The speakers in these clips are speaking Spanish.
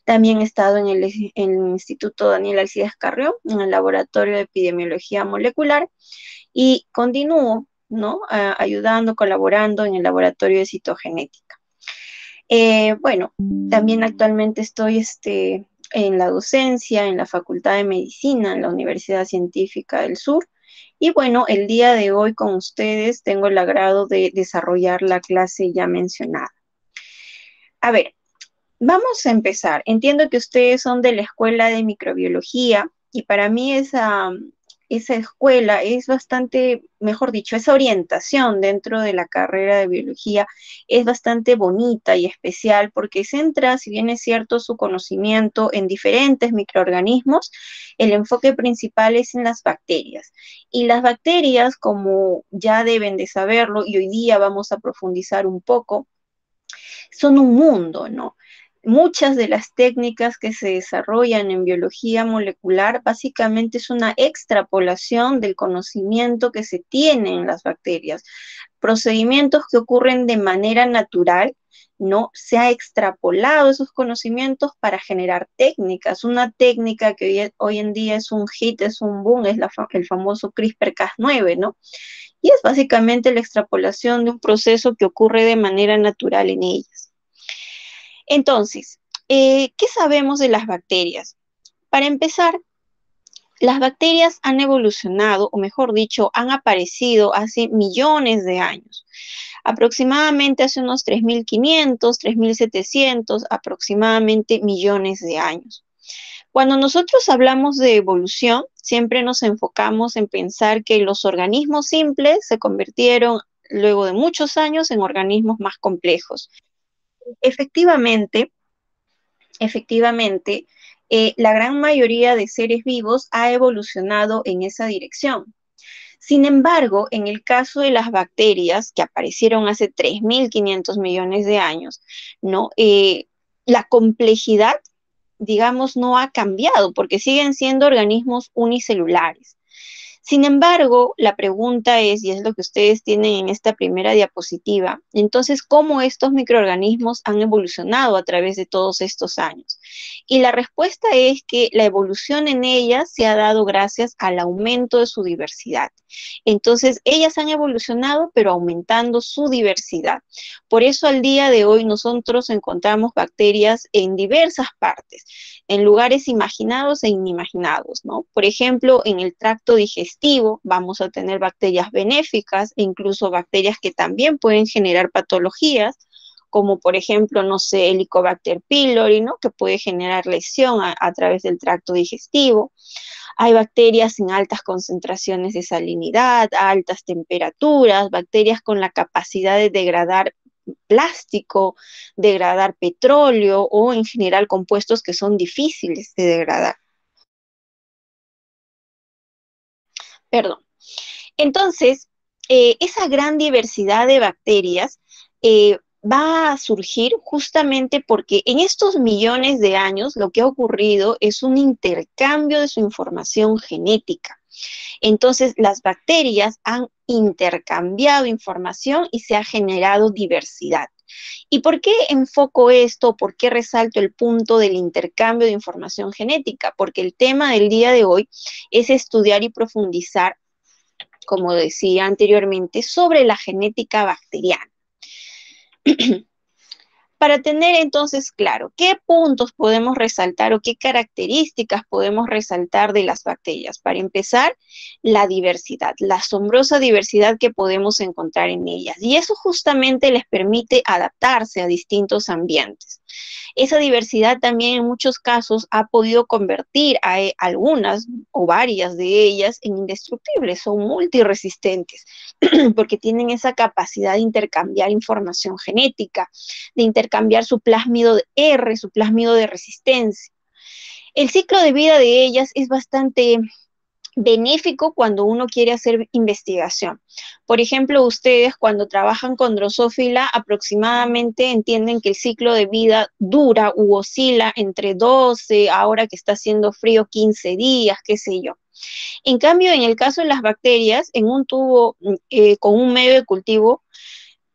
También he estado en el Instituto Daniel Alcides Carrión, en el Laboratorio de Epidemiología Molecular, y continúo, ¿no? Ayudando, colaborando en el Laboratorio de Citogenética. Bueno, también actualmente estoy en la docencia, en la Facultad de Medicina, en la Universidad Científica del Sur. Y bueno, el día de hoy con ustedes tengo el agrado de desarrollar la clase ya mencionada. A ver, vamos a empezar. Entiendo que ustedes son de la Escuela de Microbiología y para mí esa escuela es bastante, mejor dicho, esa orientación dentro de la carrera de biología es bastante bonita y especial porque centra, si bien es cierto, su conocimiento en diferentes microorganismos, el enfoque principal es en las bacterias. Y las bacterias, como ya deben de saberlo, y hoy día vamos a profundizar un poco, son un mundo, ¿no? Muchas de las técnicas que se desarrollan en biología molecular básicamente es una extrapolación del conocimiento que se tiene en las bacterias. Procedimientos que ocurren de manera natural, ¿no? Se ha extrapolado esos conocimientos para generar técnicas. Una técnica que hoy en día es un hit, es un boom, es el famoso CRISPR-Cas9, ¿no? Y es básicamente la extrapolación de un proceso que ocurre de manera natural en ellas. Entonces, ¿qué sabemos de las bacterias? Para empezar, las bacterias han evolucionado, o mejor dicho, han aparecido hace millones de años. Aproximadamente hace unos 3.500, 3.700 aproximadamente millones de años. Cuando nosotros hablamos de evolución, siempre nos enfocamos en pensar que los organismos simples se convirtieron luego de muchos años en organismos más complejos. Efectivamente, efectivamente, la gran mayoría de seres vivos ha evolucionado en esa dirección. Sin embargo, en el caso de las bacterias, que aparecieron hace 3.500 millones de años, ¿no? La complejidad, digamos, no ha cambiado porque siguen siendo organismos unicelulares. Sin embargo, la pregunta es, y es lo que ustedes tienen en esta primera diapositiva, entonces, ¿cómo estos microorganismos han evolucionado a través de todos estos años? Y la respuesta es que la evolución en ellas se ha dado gracias al aumento de su diversidad. Entonces, ellas han evolucionado, pero aumentando su diversidad. Por eso, al día de hoy, nosotros encontramos bacterias en diversas partes, en lugares imaginados e inimaginados, ¿no? Por ejemplo, en el tracto digestivo vamos a tener bacterias benéficas e incluso bacterias que también pueden generar patologías, como por ejemplo, no sé, Helicobacter pylori, ¿no? Que puede generar lesión a través del tracto digestivo. Hay bacterias en altas concentraciones de salinidad, a altas temperaturas, bacterias con la capacidad de degradar plástico, degradar petróleo o en general compuestos que son difíciles de degradar. Perdón. Entonces, esa gran diversidad de bacterias va a surgir justamente porque en estos millones de años lo que ha ocurrido es un intercambio de su información genética. Entonces, las bacterias han intercambiado información y se ha generado diversidad. ¿Y por qué enfoco esto? ¿Por qué resalto el punto del intercambio de información genética? Porque el tema del día de hoy es estudiar y profundizar, como decía anteriormente, sobre la genética bacteriana. Para tener entonces claro qué puntos podemos resaltar o qué características podemos resaltar de las bacterias. Para empezar, la diversidad, la asombrosa diversidad que podemos encontrar en ellas. Y eso justamente les permite adaptarse a distintos ambientes. Esa diversidad también en muchos casos ha podido convertir a algunas o varias de ellas en indestructibles, son multiresistentes, porque tienen esa capacidad de intercambiar información genética, de intercambiar su plásmido de R, su plásmido de resistencia. El ciclo de vida de ellas es bastante benéfico cuando uno quiere hacer investigación. Por ejemplo, ustedes cuando trabajan con Drosophila aproximadamente entienden que el ciclo de vida dura u oscila entre 12, ahora que está haciendo frío, 15 días, qué sé yo. En cambio, en el caso de las bacterias, en un tubo con un medio de cultivo,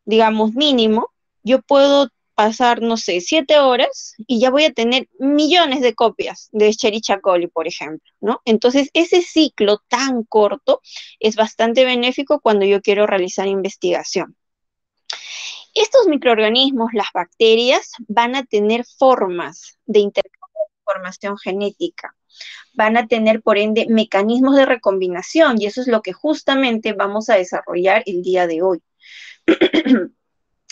digamos, mínimo, yo puedo pasar, no sé, 7 horas y ya voy a tener millones de copias de Escherichia coli, por ejemplo, ¿no? Entonces, ese ciclo tan corto es bastante benéfico cuando yo quiero realizar investigación. Estos microorganismos, las bacterias, van a tener formas de intercambio de información genética, van a tener, por ende, mecanismos de recombinación, y eso es lo que justamente vamos a desarrollar el día de hoy.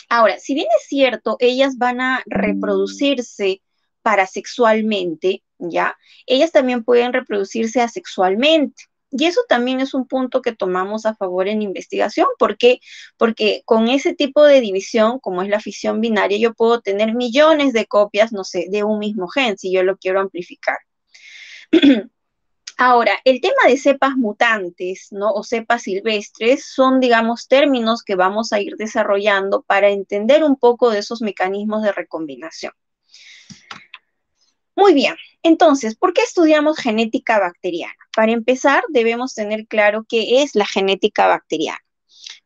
Ahora, si bien es cierto, ellas van a reproducirse parasexualmente, ¿ya? Ellas también pueden reproducirse asexualmente. Y eso también es un punto que tomamos a favor en investigación. ¿Por qué? Porque con ese tipo de división, como es la fisión binaria, yo puedo tener millones de copias, no sé, de un mismo gen, si yo lo quiero amplificar. Ahora, el tema de cepas mutantes, ¿no? O cepas silvestres son, digamos, términos que vamos a ir desarrollando para entender un poco de esos mecanismos de recombinación. Muy bien, entonces, ¿por qué estudiamos genética bacteriana? Para empezar, debemos tener claro qué es la genética bacteriana.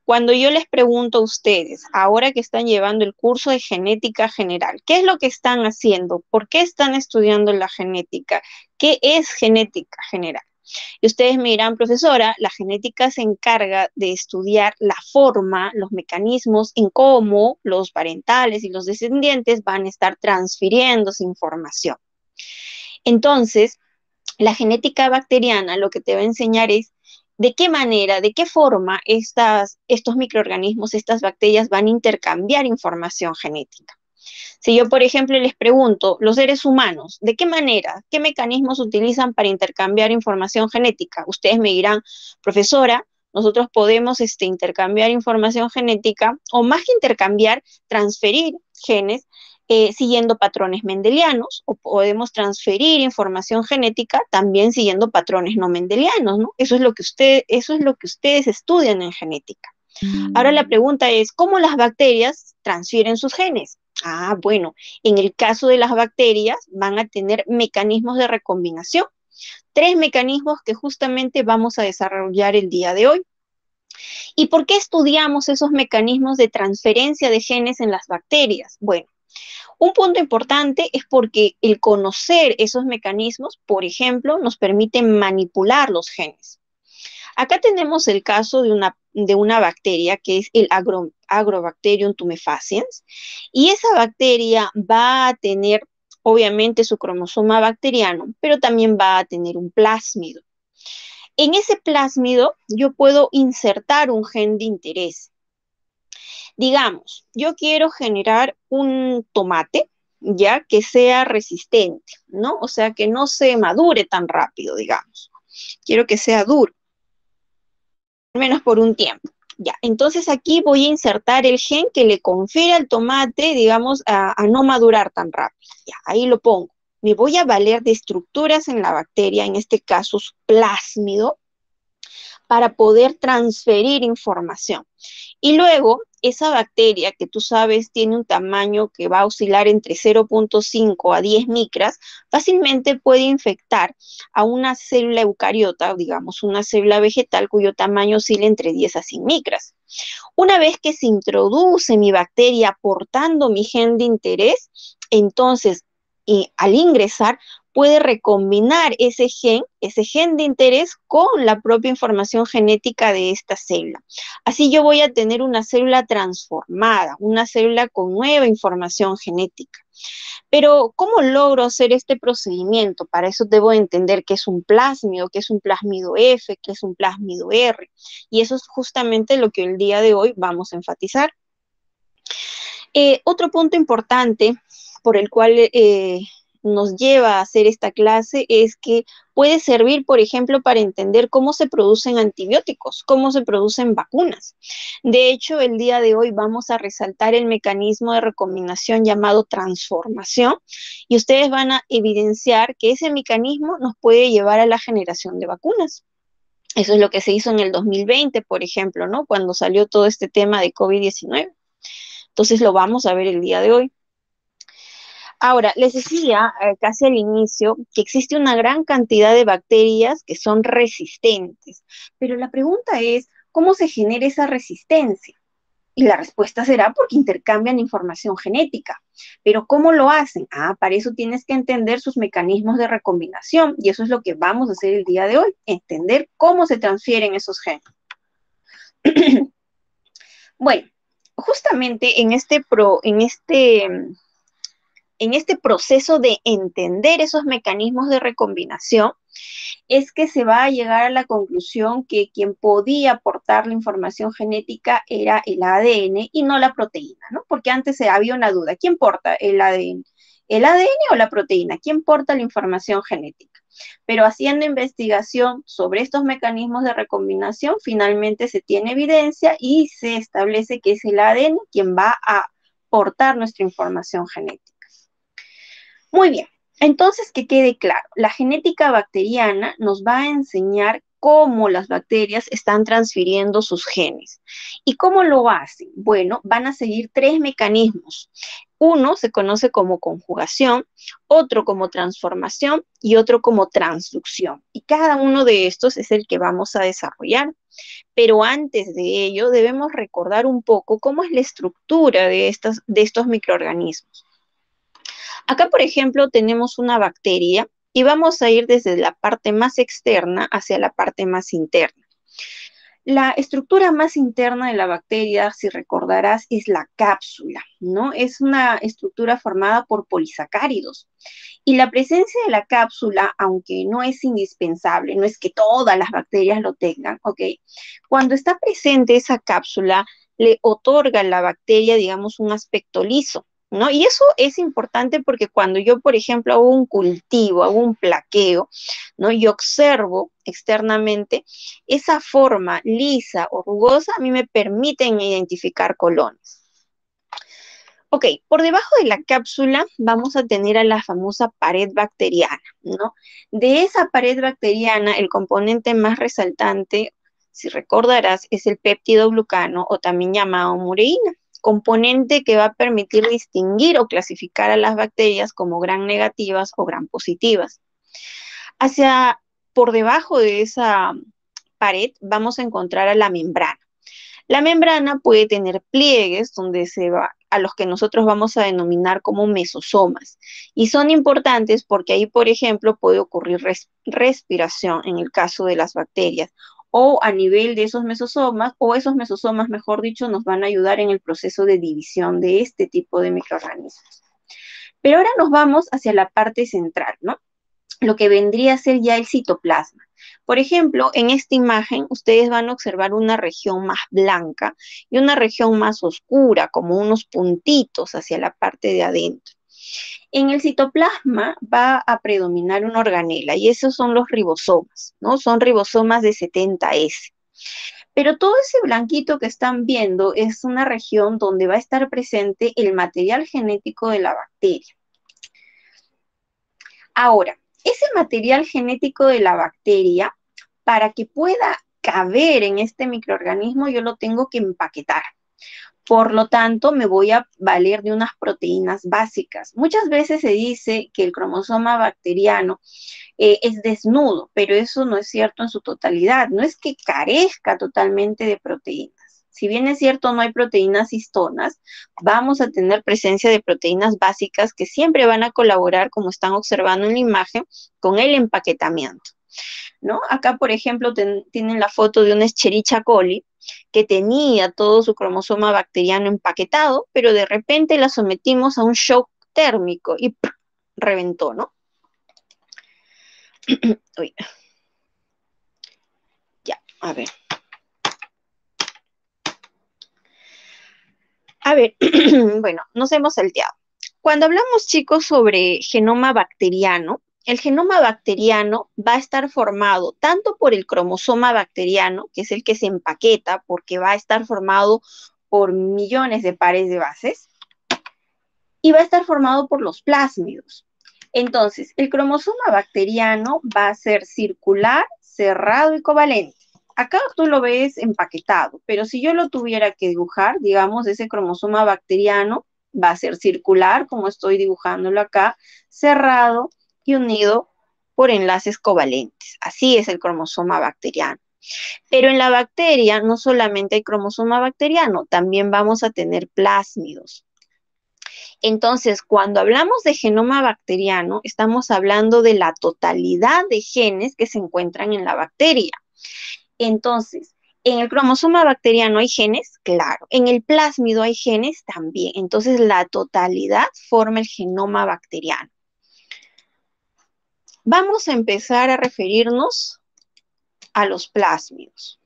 Cuando yo les pregunto a ustedes, ahora que están llevando el curso de genética general, ¿qué es lo que están haciendo? ¿Por qué están estudiando la genética? ¿Qué es genética general? Y ustedes me dirán, profesora, la genética se encarga de estudiar la forma, los mecanismos en cómo los parentales y los descendientes van a estar transfiriendo esa información. Entonces, la genética bacteriana lo que te va a enseñar es de qué manera, de qué forma estos microorganismos, estas bacterias van a intercambiar información genética. Si yo, por ejemplo, les pregunto, los seres humanos, ¿de qué manera, qué mecanismos utilizan para intercambiar información genética? Ustedes me dirán, profesora, nosotros podemos intercambiar información genética, o más que intercambiar, transferir genes siguiendo patrones mendelianos, o podemos transferir información genética también siguiendo patrones no mendelianos, ¿no? Eso es lo que ustedes estudian en genética. Ahora la pregunta es, ¿cómo las bacterias transfieren sus genes? Ah, bueno, en el caso de las bacterias van a tener mecanismos de recombinación. 3 mecanismos que justamente vamos a desarrollar el día de hoy. ¿Y por qué estudiamos esos mecanismos de transferencia de genes en las bacterias? Bueno, un punto importante es porque el conocer esos mecanismos, por ejemplo, nos permite manipular los genes. Acá tenemos el caso de una bacteria que es el Agrobacterium tumefaciens, y esa bacteria va a tener obviamente su cromosoma bacteriano, pero también va a tener un plásmido. En ese plásmido yo puedo insertar un gen de interés. Digamos, yo quiero generar un tomate, ya que sea resistente, ¿no? O sea, que no se madure tan rápido, digamos. Quiero que sea duro, al menos por un tiempo. Ya, entonces aquí voy a insertar el gen que le confiere al tomate, digamos, a no madurar tan rápido. Ya, ahí lo pongo. Me voy a valer de estructuras en la bacteria, en este caso su plásmido, para poder transferir información. Y luego, esa bacteria que tú sabes tiene un tamaño que va a oscilar entre 0.5 a 10 micras, fácilmente puede infectar a una célula eucariota, digamos, una célula vegetal cuyo tamaño oscila entre 10 a 100 micras. Una vez que se introduce mi bacteria aportando mi gen de interés, entonces, al ingresar, puede recombinar ese gen de interés con la propia información genética de esta célula. Así yo voy a tener una célula transformada, una célula con nueva información genética. Pero, ¿cómo logro hacer este procedimiento? Para eso debo entender qué es un plásmido, qué es un plásmido F, qué es un plásmido R. Y eso es justamente lo que el día de hoy vamos a enfatizar. Otro punto importante por el cual nos lleva a hacer esta clase es que puede servir, por ejemplo, para entender cómo se producen antibióticos, cómo se producen vacunas. De hecho, el día de hoy vamos a resaltar el mecanismo de recombinación llamado transformación, y ustedes van a evidenciar que ese mecanismo nos puede llevar a la generación de vacunas. Eso es lo que se hizo en el 2020, por ejemplo, ¿no? Cuando salió todo este tema de COVID-19. Entonces lo vamos a ver el día de hoy. Ahora, les decía casi al inicio que existe una gran cantidad de bacterias que son resistentes, pero la pregunta es, ¿cómo se genera esa resistencia? Y la respuesta será porque intercambian información genética. Pero ¿cómo lo hacen? Para eso tienes que entender sus mecanismos de recombinación y eso es lo que vamos a hacer el día de hoy, entender cómo se transfieren esos genes. Bueno, justamente en este proceso de entender esos mecanismos de recombinación, es que se va a llegar a la conclusión que quien podía aportar la información genética era el ADN y no la proteína, ¿no? Porque antes había una duda, ¿quién porta el ADN? ¿El ADN o la proteína? ¿Quién porta la información genética? Pero haciendo investigación sobre estos mecanismos de recombinación, finalmente se tiene evidencia y se establece que es el ADN quien va a portar nuestra información genética. Muy bien, entonces que quede claro, la genética bacteriana nos va a enseñar cómo las bacterias están transfiriendo sus genes. ¿Y cómo lo hacen? Bueno, van a seguir tres mecanismos. Uno se conoce como conjugación, otro como transformación y otro como transducción. Y cada uno de estos es el que vamos a desarrollar. Pero antes de ello, debemos recordar un poco cómo es la estructura de estos microorganismos. Acá, por ejemplo, tenemos una bacteria y vamos a ir desde la parte más externa hacia la parte más interna. La estructura más interna de la bacteria, si recordarás, es la cápsula, ¿no? Es una estructura formada por polisacáridos. Y la presencia de la cápsula, aunque no es indispensable, no es que todas las bacterias lo tengan, ¿ok? Cuando está presente esa cápsula, le otorga a la bacteria, digamos, un aspecto liso, ¿no? Y eso es importante porque cuando yo, por ejemplo, hago un cultivo, hago un plaqueo, ¿no? Y observo externamente, esa forma lisa o rugosa a mí me permiten identificar colonias. Ok, por debajo de la cápsula vamos a tener a la famosa pared bacteriana, ¿no? De esa pared bacteriana, el componente más resaltante, si recordarás, es el péptido glucano o también llamado mureína, componente que va a permitir distinguir o clasificar a las bacterias como gram negativas o gram positivas. Por debajo de esa pared vamos a encontrar a la membrana. La membrana puede tener pliegues a los que nosotros vamos a denominar como mesosomas. Y son importantes porque ahí, por ejemplo, puede ocurrir respiración en el caso de las bacterias. O a nivel de esos mesosomas, o esos mesosomas, mejor dicho, nos van a ayudar en el proceso de división de este tipo de microorganismos. Pero ahora nos vamos hacia la parte central, ¿no? Lo que vendría a ser ya el citoplasma. Por ejemplo, en esta imagen ustedes van a observar una región más blanca y una región más oscura, como unos puntitos hacia la parte de adentro. En el citoplasma va a predominar una organela y esos son los ribosomas, ¿no? Son ribosomas de 70S. Pero todo ese blanquito que están viendo es una región donde va a estar presente el material genético de la bacteria. Ahora, ese material genético de la bacteria, para que pueda caber en este microorganismo, yo lo tengo que empaquetar. Por lo tanto, me voy a valer de unas proteínas básicas. Muchas veces se dice que el cromosoma bacteriano es desnudo, pero eso no es cierto en su totalidad. No es que carezca totalmente de proteínas. Si bien es cierto, no hay proteínas histonas, vamos a tener presencia de proteínas básicas que siempre van a colaborar, como están observando en la imagen, con el empaquetamiento, ¿no? Acá, por ejemplo, tienen la foto de una Escherichia coli que tenía todo su cromosoma bacteriano empaquetado, pero de repente la sometimos a un shock térmico y ¡pum! Reventó, ¿no? Uy. Ya, a ver. A ver, bueno, nos hemos salteado. Cuando hablamos, chicos, sobre genoma bacteriano, el genoma bacteriano va a estar formado tanto por el cromosoma bacteriano, que es el que se empaqueta porque va a estar formado por millones de pares de bases, y va a estar formado por los plásmidos. Entonces, el cromosoma bacteriano va a ser circular, cerrado y covalente. Acá tú lo ves empaquetado, pero si yo lo tuviera que dibujar, digamos, ese cromosoma bacteriano va a ser circular, como estoy dibujándolo acá, cerrado y unido por enlaces covalentes. Así es el cromosoma bacteriano. Pero en la bacteria no solamente hay cromosoma bacteriano, también vamos a tener plásmidos. Entonces, cuando hablamos de genoma bacteriano, estamos hablando de la totalidad de genes que se encuentran en la bacteria. Entonces, ¿en el cromosoma bacteriano hay genes? Claro. ¿En el plásmido hay genes? También. Entonces, la totalidad forma el genoma bacteriano. Vamos a empezar a referirnos a los plásmidos.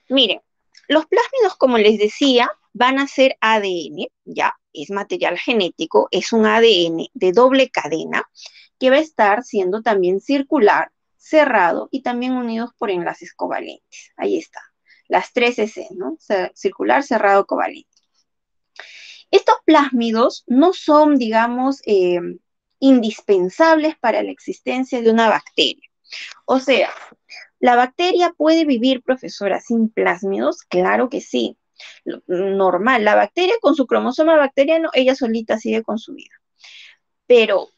Miren, los plásmidos, como les decía, van a ser ADN, ya, es material genético, es un ADN de doble cadena que va a estar siendo también circular, cerrado y también unidos por enlaces covalentes. Ahí está, las tres C, ¿no? Circular, cerrado, covalente. Estos plásmidos no son, digamos, indispensables para la existencia de una bacteria. O sea, ¿la bacteria puede vivir, profesora, sin plásmidos? Claro que sí. Normal, la bacteria con su cromosoma bacteriano, ella solita sigue con su vida. Pero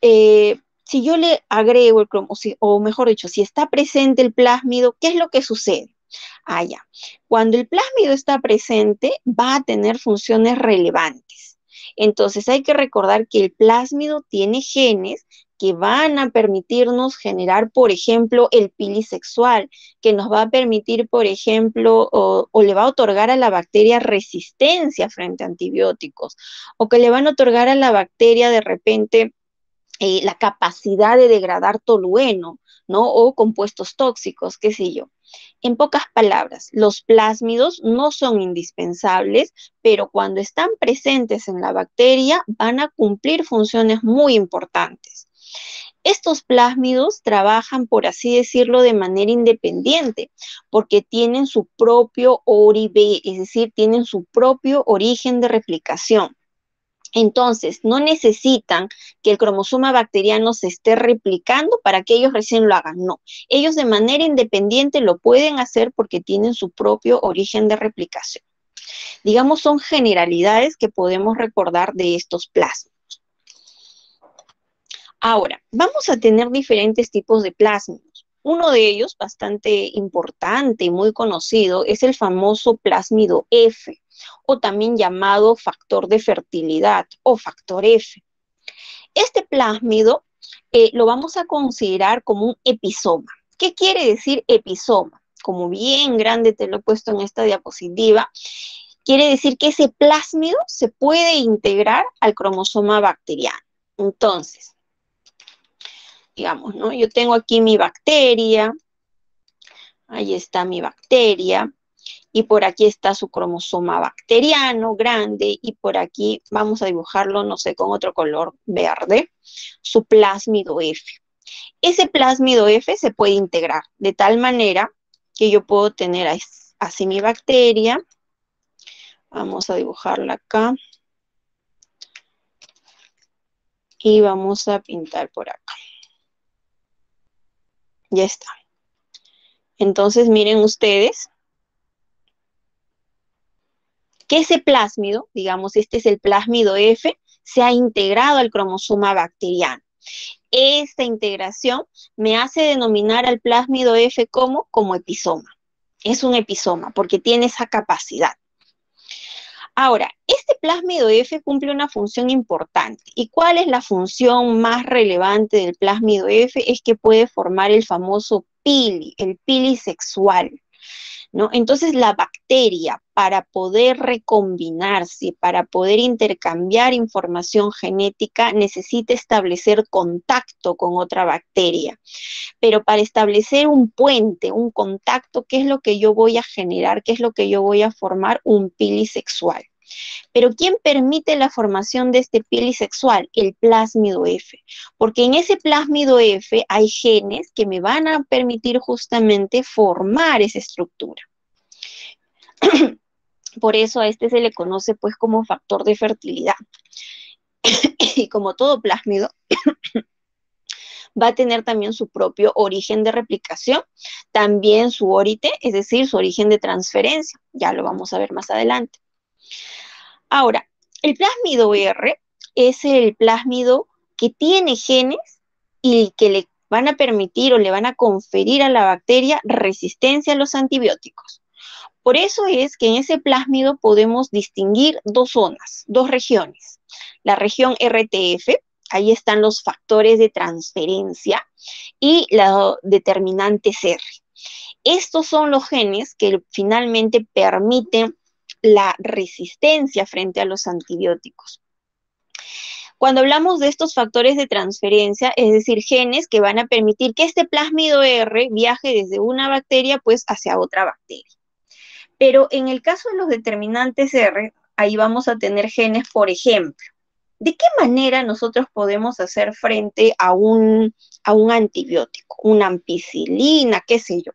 si yo le agrego el cromosoma, o mejor dicho, si está presente el plásmido, ¿qué es lo que sucede? Ah, ya. Cuando el plásmido está presente, va a tener funciones relevantes. Entonces hay que recordar que el plásmido tiene genes que van a permitirnos generar, por ejemplo, el pili sexual, que nos va a permitir, por ejemplo, o le va a otorgar a la bacteria resistencia frente a antibióticos, o que le van a otorgar a la bacteria de repente la capacidad de degradar tolueno, ¿no? O compuestos tóxicos, qué sé yo. En pocas palabras, los plásmidos no son indispensables, pero cuando están presentes en la bacteria van a cumplir funciones muy importantes. Estos plásmidos trabajan, por así decirlo, de manera independiente, porque tienen su propio ORI-B, es decir, tienen su propio origen de replicación. Entonces, no necesitan que el cromosoma bacteriano se esté replicando para que ellos recién lo hagan. No, ellos de manera independiente lo pueden hacer porque tienen su propio origen de replicación. Digamos, son generalidades que podemos recordar de estos plásmidos. Ahora, vamos a tener diferentes tipos de plásmidos. Uno de ellos, bastante importante y muy conocido, es el famoso plásmido F, o también llamado factor de fertilidad o factor F. Este plásmido lo vamos a considerar como un episoma. ¿Qué quiere decir episoma? Como bien grande te lo he puesto en esta diapositiva, quiere decir que ese plásmido se puede integrar al cromosoma bacteriano. Entonces, digamos, ¿no? Yo tengo aquí mi bacteria, ahí está mi bacteria, y por aquí está su cromosoma bacteriano grande, y por aquí vamos a dibujarlo, no sé, con otro color verde, su plásmido F. Ese plásmido F se puede integrar de tal manera que yo puedo tener así mi bacteria, vamos a dibujarla acá, y vamos a pintar por acá. Ya está. Entonces miren ustedes que ese plásmido, digamos, este es el plásmido F, se ha integrado al cromosoma bacteriano. Esta integración me hace denominar al plásmido F como episoma. Es un episoma porque tiene esa capacidad. Ahora, este plásmido F cumple una función importante. ¿Y cuál es la función más relevante del plásmido F? Es que puede formar el famoso pili, el pili sexual, ¿no? Entonces la bacteria, para poder recombinarse, para poder intercambiar información genética, necesita establecer contacto con otra bacteria. Pero para establecer un puente, un contacto, ¿qué es lo que yo voy a generar? ¿Qué es lo que yo voy a formar? Un pili sexual. Pero ¿quién permite la formación de este pili sexual? El plásmido F, porque en ese plásmido F hay genes que me van a permitir justamente formar esa estructura. Por eso a este se le conoce pues como factor de fertilidad. Y como todo plásmido, va a tener también su propio origen de replicación, también su orite, es decir, su origen de transferencia. Ya lo vamos a ver más adelante. Ahora, el plásmido R es el plásmido que tiene genes y que van a permitir o le van a conferir a la bacteria resistencia a los antibióticos. Por eso es que en ese plásmido podemos distinguir dos zonas, dos regiones. La región RTF, ahí están los factores de transferencia, y la determinante R. Estos son los genes que finalmente permiten la resistencia frente a los antibióticos. Cuando hablamos de estos factores de transferencia, es decir, genes que van a permitir que este plásmido R viaje desde una bacteria pues hacia otra bacteria. Pero en el caso de los determinantes R, ahí vamos a tener genes, por ejemplo, ¿de qué manera nosotros podemos hacer frente a un antibiótico? Una ampicilina, qué sé yo.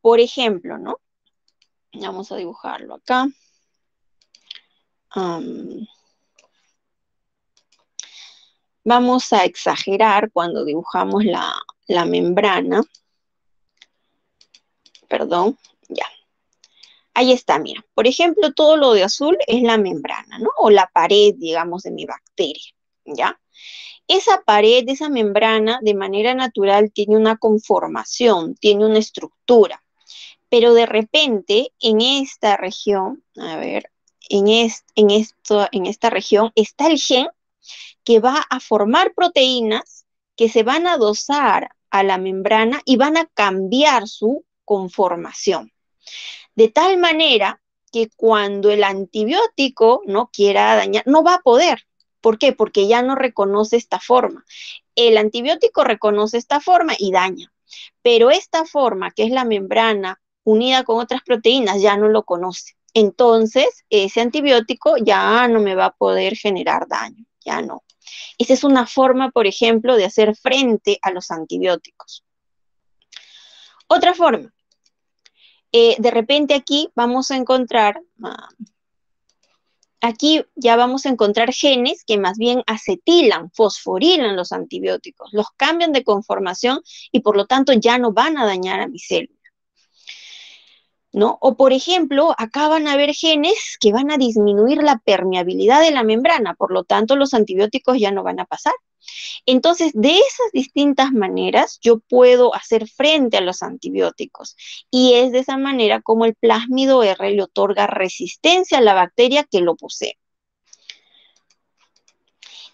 Por ejemplo, ¿no? Vamos a dibujarlo acá. Vamos a exagerar cuando dibujamos la membrana. Perdón, ya. Ahí está, mira. Por ejemplo, todo lo de azul es la membrana, ¿no? O la pared, digamos, de mi bacteria, ¿ya? Esa pared, esa membrana, de manera natural tiene una conformación, tiene una estructura. Pero de repente, en esta región, a ver, en esta región está el gen que va a formar proteínas que se van a adosar a la membrana y van a cambiar su conformación. De tal manera que cuando el antibiótico no quiera dañar, no va a poder. ¿Por qué? Porque ya no reconoce esta forma. El antibiótico reconoce esta forma y daña. Pero esta forma, que es la membrana unida con otras proteínas, ya no lo conoce. Entonces, ese antibiótico ya no me va a poder generar daño. Ya no. Esa es una forma, por ejemplo, de hacer frente a los antibióticos. Otra forma. De repente aquí vamos a encontrar, aquí ya vamos a encontrar genes que más bien acetilan, fosforilan los antibióticos, los cambian de conformación y por lo tanto ya no van a dañar a mi célula, ¿no? O por ejemplo, acá van a haber genes que van a disminuir la permeabilidad de la membrana, por lo tanto los antibióticos ya no van a pasar. Entonces, de esas distintas maneras, yo puedo hacer frente a los antibióticos. Y es de esa manera como el plásmido R le otorga resistencia a la bacteria que lo posee.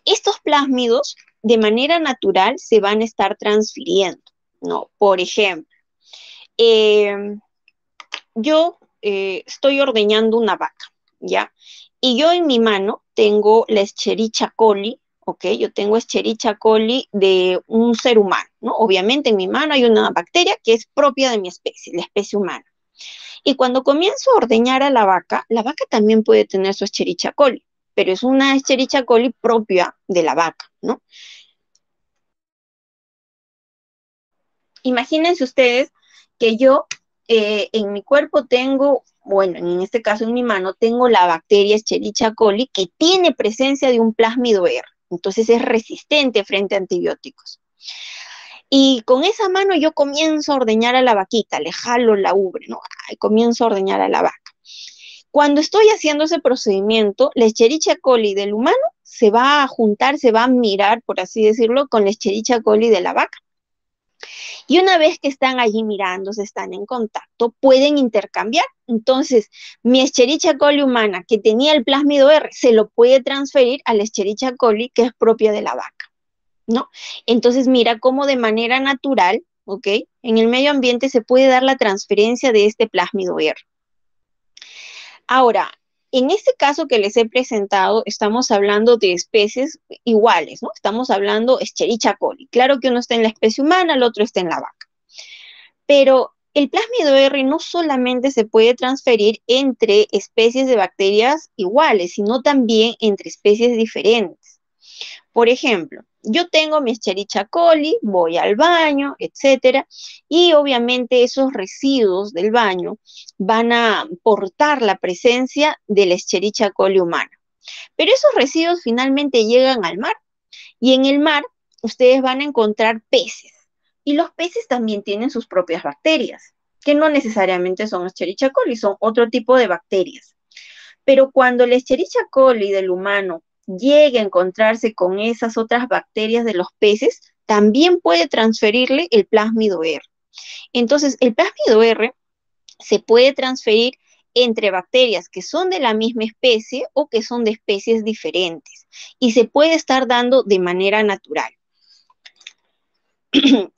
Estos plásmidos, de manera natural, se van a estar transfiriendo, ¿no? Por ejemplo, yo estoy ordeñando una vaca, ¿ya? Y yo en mi mano tengo la Escherichia coli, ¿ok? Yo tengo Escherichia coli de un ser humano, ¿no? Obviamente en mi mano hay una bacteria que es propia de mi especie, la especie humana. Y cuando comienzo a ordeñar a la vaca también puede tener su Escherichia coli, pero es una Escherichia coli propia de la vaca, ¿no? Imagínense ustedes que yo en mi cuerpo tengo, bueno, en este caso en mi mano, tengo la bacteria Escherichia coli que tiene presencia de un plásmido R. Entonces es resistente frente a antibióticos. Y con esa mano yo comienzo a ordeñar a la vaquita, le jalo la ubre, ¿no? Y comienzo a ordeñar a la vaca. Cuando estoy haciendo ese procedimiento, la Escherichia coli del humano se va a juntar, se va a mirar, por así decirlo, con la Escherichia coli de la vaca. Y una vez que están allí mirándose, están en contacto, pueden intercambiar. Entonces, mi Escherichia coli humana que tenía el plásmido R se lo puede transferir a la Escherichia coli que es propia de la vaca, ¿no? Entonces, mira cómo de manera natural, ¿ok? En el medio ambiente se puede dar la transferencia de este plásmido R. Ahora, en este caso que les he presentado, estamos hablando de especies iguales, ¿no? Estamos hablando Escherichia coli. Claro que uno está en la especie humana, el otro está en la vaca. Pero el plásmido R no solamente se puede transferir entre especies de bacterias iguales, sino también entre especies diferentes. Por ejemplo, yo tengo mi Escherichia coli, voy al baño, etcétera, y obviamente esos residuos del baño van a portar la presencia de la Escherichia coli humana. Pero esos residuos finalmente llegan al mar, y en el mar ustedes van a encontrar peces, y los peces también tienen sus propias bacterias, que no necesariamente son Escherichia coli, son otro tipo de bacterias. Pero cuando la Escherichia coli del humano llegue a encontrarse con esas otras bacterias de los peces, también puede transferirle el plásmido R. Entonces, el plásmido R se puede transferir entre bacterias que son de la misma especie o que son de especies diferentes, y se puede estar dando de manera natural.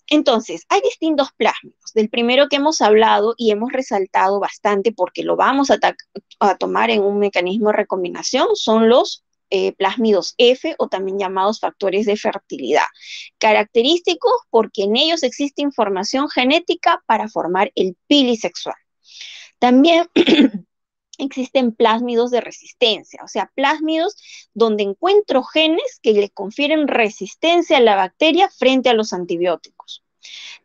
Entonces, hay distintos plásmidos. Del primero que hemos hablado y hemos resaltado bastante porque lo vamos a tomar en un mecanismo de recombinación, son los plásmidos F, o también llamados factores de fertilidad, característicos porque en ellos existe información genética para formar el pili sexual. También existen plásmidos de resistencia, o sea, plásmidos donde encuentro genes que le confieren resistencia a la bacteria frente a los antibióticos.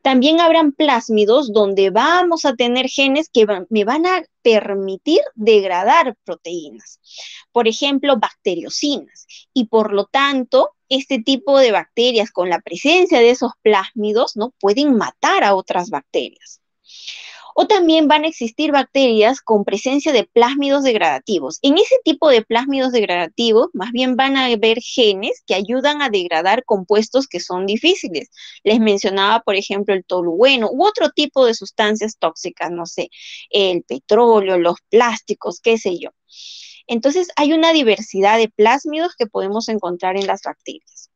También habrán plásmidos donde vamos a tener genes que me van a permitir degradar proteínas, por ejemplo, bacteriocinas, y por lo tanto, este tipo de bacterias con la presencia de esos plásmidos, ¿no?, pueden matar a otras bacterias. O también van a existir bacterias con presencia de plásmidos degradativos. En ese tipo de plásmidos degradativos, más bien van a haber genes que ayudan a degradar compuestos que son difíciles. Les mencionaba, por ejemplo, el tolueno u otro tipo de sustancias tóxicas, no sé, el petróleo, los plásticos, qué sé yo. Entonces, hay una diversidad de plásmidos que podemos encontrar en las bacterias.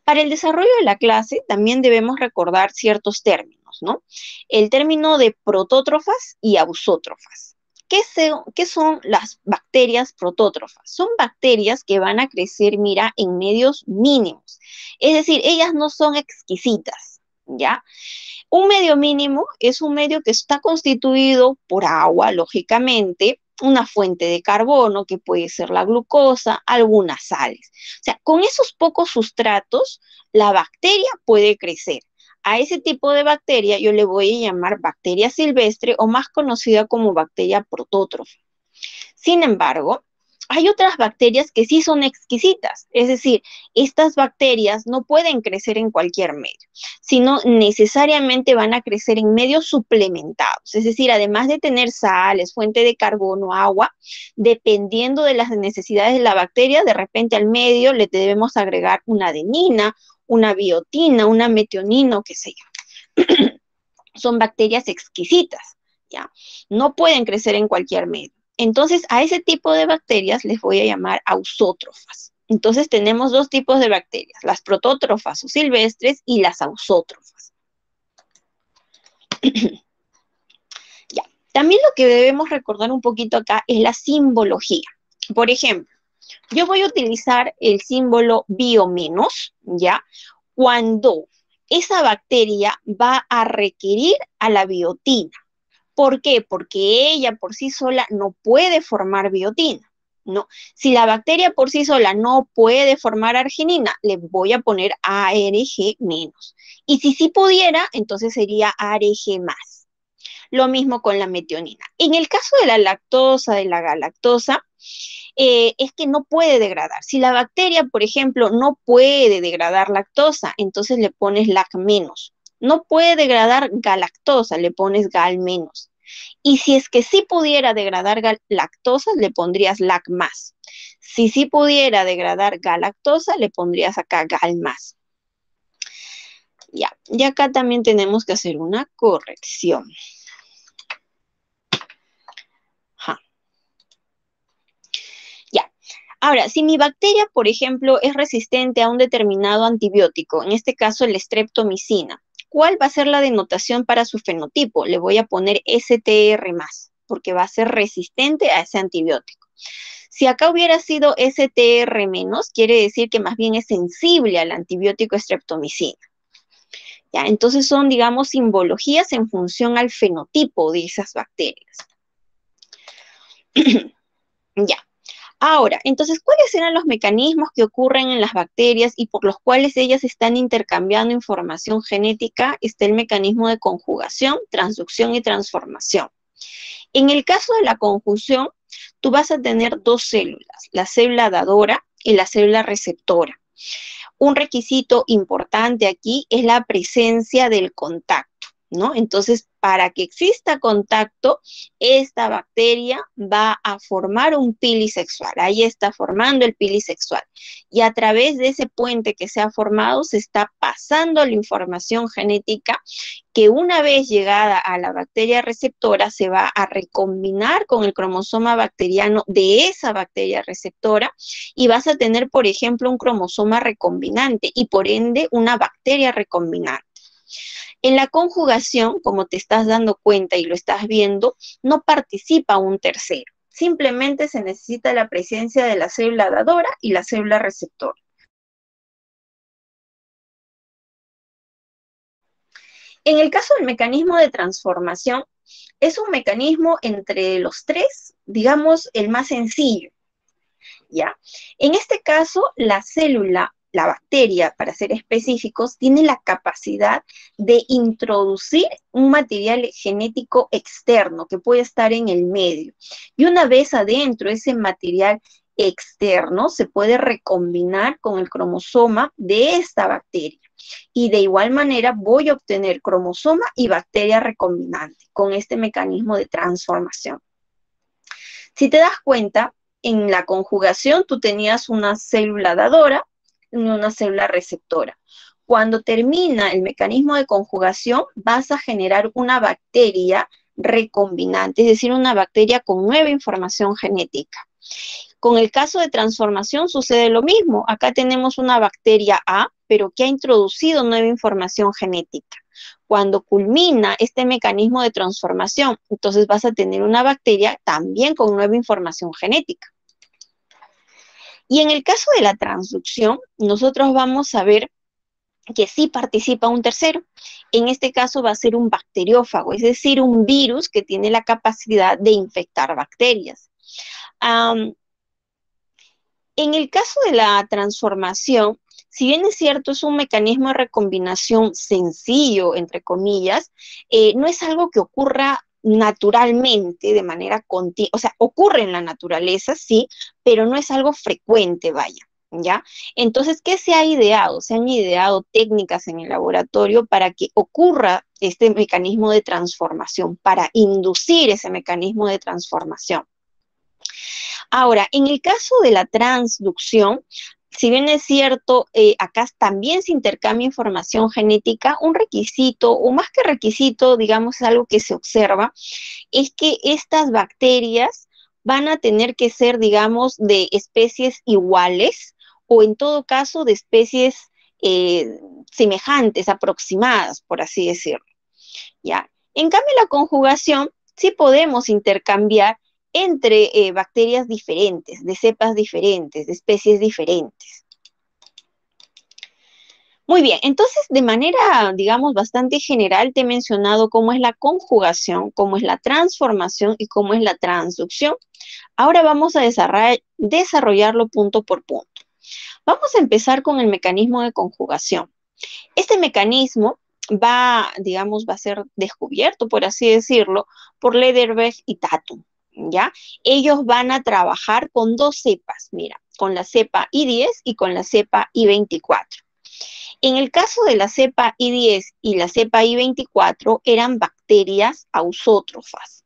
Para el desarrollo de la clase también debemos recordar ciertos términos, ¿no? El término de protótrofas y ausótrofas. ¿Qué son las bacterias protótrofas? Son bacterias que van a crecer, mira, en medios mínimos. Es decir, ellas no son exquisitas, ¿ya? Un medio mínimo es un medio que está constituido por agua, lógicamente, una fuente de carbono, que puede ser la glucosa, algunas sales. O sea, con esos pocos sustratos, la bacteria puede crecer. A ese tipo de bacteria yo le voy a llamar bacteria silvestre, o más conocida como bacteria protótrofa. Sin embargo, hay otras bacterias que sí son exquisitas, es decir, estas bacterias no pueden crecer en cualquier medio, sino necesariamente van a crecer en medios suplementados, es decir, además de tener sales, fuente de carbono, agua, dependiendo de las necesidades de la bacteria, de repente al medio le debemos agregar una adenina, una biotina, una metionina, o qué sé yo. Son bacterias exquisitas, ¿ya? No pueden crecer en cualquier medio. Entonces, a ese tipo de bacterias les voy a llamar ausótrofas. Entonces, tenemos dos tipos de bacterias, las protótrofas o silvestres y las ausótrofas. Ya. También lo que debemos recordar un poquito acá es la simbología. Por ejemplo, yo voy a utilizar el símbolo bio menos, ¿ya? Cuando esa bacteria va a requerir a la biotina. ¿Por qué? Porque ella por sí sola no puede formar biotina, ¿no? Si la bacteria por sí sola no puede formar arginina, le voy a poner ARG menos. Y si sí pudiera, entonces sería ARG más. Lo mismo con la metionina. En el caso de la lactosa, de la galactosa, es que no puede degradar. Si la bacteria, por ejemplo, no puede degradar lactosa, entonces le pones lac menos. No puede degradar galactosa, le pones gal menos. Y si es que sí pudiera degradar lactosa, le pondrías lac más. Si sí pudiera degradar galactosa, le pondrías acá gal más. Ya, y acá también tenemos que hacer una corrección. Ya. Ahora, si mi bacteria, por ejemplo, es resistente a un determinado antibiótico, en este caso el streptomicina, ¿cuál va a ser la denotación para su fenotipo? Le voy a poner STR más, porque va a ser resistente a ese antibiótico. Si acá hubiera sido STR menos, quiere decir que más bien es sensible al antibiótico streptomicina. Ya, entonces son, digamos, simbologías en función al fenotipo de esas bacterias. Ya. Ahora, entonces, ¿cuáles eran los mecanismos que ocurren en las bacterias y por los cuales ellas están intercambiando información genética? Está el mecanismo de conjugación, transducción y transformación. En el caso de la conjunción, tú vas a tener dos células, la célula dadora y la célula receptora. Un requisito importante aquí es la presencia del contacto, ¿no? Entonces, para que exista contacto, esta bacteria va a formar un pili sexual. Ahí está formando el pili sexual. Y a través de ese puente que se ha formado, se está pasando la información genética que una vez llegada a la bacteria receptora, se va a recombinar con el cromosoma bacteriano de esa bacteria receptora y vas a tener, por ejemplo, un cromosoma recombinante y por ende una bacteria recombinante. En la conjugación, como te estás dando cuenta y lo estás viendo, no participa un tercero. Simplemente se necesita la presencia de la célula dadora y la célula receptora. En el caso del mecanismo de transformación, es un mecanismo entre los tres, digamos, el más sencillo, ¿ya? En este caso, la célula, la bacteria, para ser específicos, tiene la capacidad de introducir un material genético externo que puede estar en el medio. Y una vez adentro, ese material externo se puede recombinar con el cromosoma de esta bacteria. Y de igual manera voy a obtener cromosoma y bacteria recombinante con este mecanismo de transformación. Si te das cuenta, en la conjugación tú tenías una célula dadora y una célula receptora. Cuando termina el mecanismo de conjugación, vas a generar una bacteria recombinante, es decir, una bacteria con nueva información genética. Con el caso de transformación sucede lo mismo. Acá tenemos una bacteria A, pero que ha introducido nueva información genética. Cuando culmina este mecanismo de transformación, entonces vas a tener una bacteria también con nueva información genética. Y en el caso de la transducción, nosotros vamos a ver que sí participa un tercero. En este caso va a ser un bacteriófago, es decir, un virus que tiene la capacidad de infectar bacterias. En el caso de la transformación, si bien es cierto, es un mecanismo de recombinación sencillo, entre comillas, no es algo que ocurra naturalmente, de manera continua, o sea, ocurre en la naturaleza, sí, pero no es algo frecuente, vaya, ¿ya? Entonces, ¿qué se ha ideado? Se han ideado técnicas en el laboratorio para que ocurra este mecanismo de transformación, para inducir ese mecanismo de transformación. Ahora, en el caso de la transducción, si bien es cierto, acá también se intercambia información genética, un requisito, o más que requisito, digamos, algo que se observa, es que estas bacterias van a tener que ser, digamos, de especies iguales, o en todo caso de especies semejantes, aproximadas, por así decirlo, ¿ya? En cambio, la conjugación sí podemos intercambiar entre bacterias diferentes, de cepas diferentes, de especies diferentes. Muy bien, entonces de manera, digamos, bastante general te he mencionado cómo es la conjugación, cómo es la transformación y cómo es la transducción. Ahora vamos a desarrollarlo punto por punto. Vamos a empezar con el mecanismo de conjugación. Este mecanismo digamos, va a ser descubierto, por así decirlo, por Lederberg y Tatum, ¿ya? Ellos van a trabajar con dos cepas, mira, con la cepa I10 y con la cepa I24. En el caso de la cepa I10 y la cepa I24 eran bacterias ausótrofas.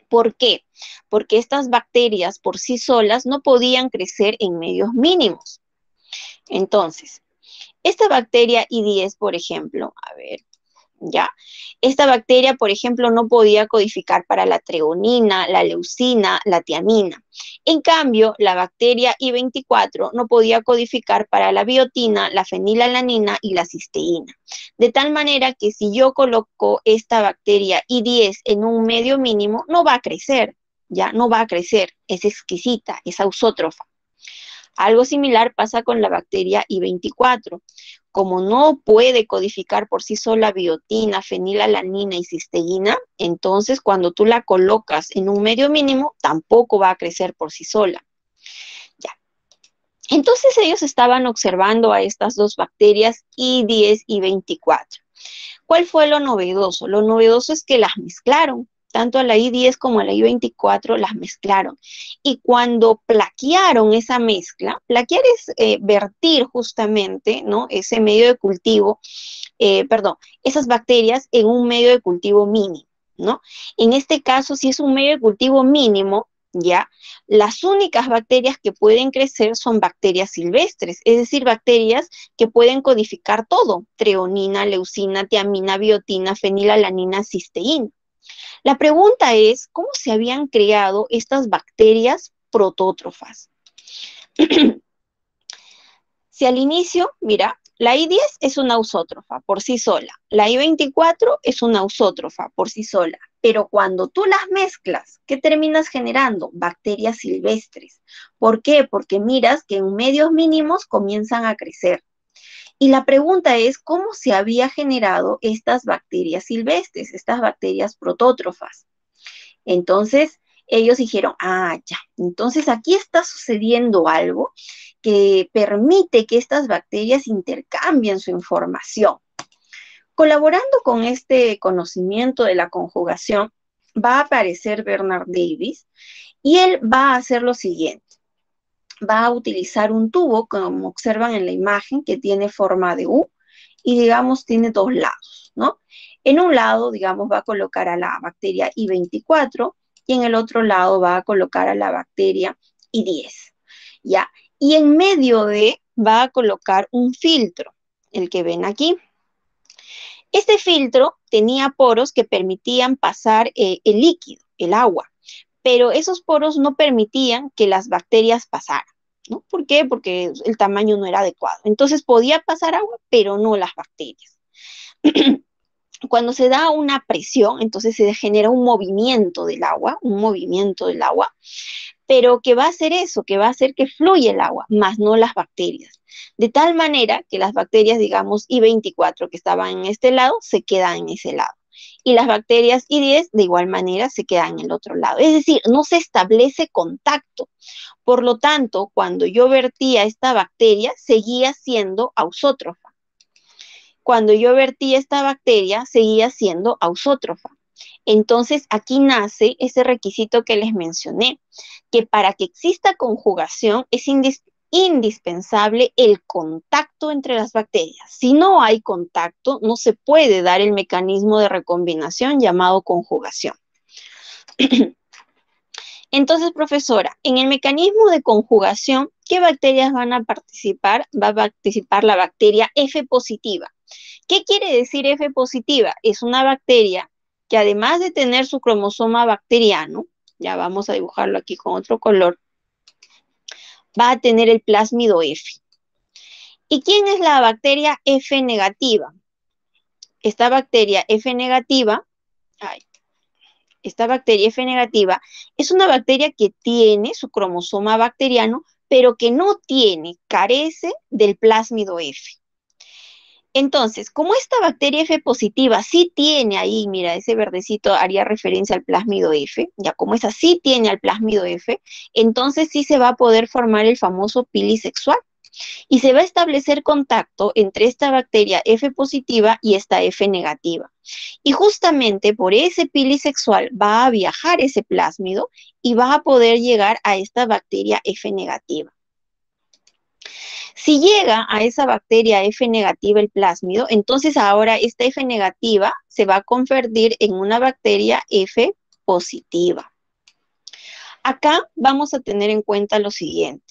¿Por qué? Porque estas bacterias por sí solas no podían crecer en medios mínimos. Entonces, esta bacteria I10, por ejemplo, a ver, ¿ya? Esta bacteria, por ejemplo, no podía codificar para la treonina, la leucina, la tiamina. En cambio, la bacteria I24 no podía codificar para la biotina, la fenilalanina y la cisteína. De tal manera que si yo coloco esta bacteria I10 en un medio mínimo, no va a crecer, ¿ya? No va a crecer, es exquisita, es ausótrofa. Algo similar pasa con la bacteria I24. Como no puede codificar por sí sola biotina, fenilalanina y cisteína, entonces cuando tú la colocas en un medio mínimo, tampoco va a crecer por sí sola. Ya. Entonces ellos estaban observando a estas dos bacterias I10 y I24. ¿Cuál fue lo novedoso? Lo novedoso es que las mezclaron. Tanto a la I10 como a la I24 las mezclaron. Y cuando plaquearon esa mezcla, plaquear es vertir justamente, ¿no?, ese medio de cultivo esas bacterias en un medio de cultivo mínimo, ¿no? En este caso, si es un medio de cultivo mínimo, ya, las únicas bacterias que pueden crecer son bacterias silvestres, es decir, bacterias que pueden codificar todo: treonina, leucina, tiamina, biotina, fenilalanina, cisteína. La pregunta es, ¿cómo se habían creado estas bacterias protótrofas? Si al inicio, mira, la I10 es una ausótrofa por sí sola, la I24 es una ausótrofa por sí sola, pero cuando tú las mezclas, ¿qué terminas generando? Bacterias silvestres. ¿Por qué? Porque miras que en medios mínimos comienzan a crecer. Y la pregunta es, ¿cómo se había generado estas bacterias silvestres, estas bacterias protótrofas? Entonces, ellos dijeron, ah, ya, entonces aquí está sucediendo algo que permite que estas bacterias intercambien su información. Colaborando con este conocimiento de la conjugación, va a aparecer Bernard Davis y él va a hacer lo siguiente. Va a utilizar un tubo, como observan en la imagen, que tiene forma de U y, digamos, tiene dos lados, ¿no? En un lado, digamos, va a colocar a la bacteria I24 y en el otro lado va a colocar a la bacteria I10, ¿ya? Y en medio va a colocar un filtro, el que ven aquí. Este filtro tenía poros que permitían pasar el líquido, el agua, pero esos poros no permitían que las bacterias pasaran, ¿no? ¿Por qué? Porque el tamaño no era adecuado. Entonces podía pasar agua, pero no las bacterias. Cuando se da una presión, entonces se genera un movimiento del agua, pero que va a hacer eso, que va a hacer que fluya el agua, más no las bacterias. De tal manera que las bacterias, digamos, I24 que estaban en este lado, se quedan en ese lado. Y las bacterias I10 de igual manera se quedan en el otro lado. Es decir, no se establece contacto. Por lo tanto, cuando yo vertía esta bacteria, seguía siendo ausótrofa. Cuando yo vertía esta bacteria, seguía siendo ausótrofa. Entonces, aquí nace ese requisito que les mencioné, que para que exista conjugación es indispensable el contacto entre las bacterias. Si no hay contacto, no se puede dar el mecanismo de recombinación llamado conjugación. Entonces, profesora, en el mecanismo de conjugación, ¿qué bacterias van a participar? Va a participar la bacteria F positiva. ¿Qué quiere decir F positiva? Es una bacteria que, además de tener su cromosoma bacteriano, ya vamos a dibujarlo aquí con otro color, va a tener el plásmido F. ¿Y quién es la bacteria F negativa? Esta bacteria F negativa, es una bacteria que tiene su cromosoma bacteriano, pero que no carece del plásmido F. Entonces, como esta bacteria F positiva sí tiene ahí, mira, ese verdecito haría referencia al plásmido F, ya como esa sí tiene al plásmido F, entonces sí se va a poder formar el famoso pili sexual. Y se va a establecer contacto entre esta bacteria F positiva y esta F negativa. Y justamente por ese pili sexual va a viajar ese plásmido y va a poder llegar a esta bacteria F negativa. Si llega a esa bacteria F negativa el plásmido, entonces ahora esta F negativa se va a convertir en una bacteria F positiva. Acá vamos a tener en cuenta lo siguiente.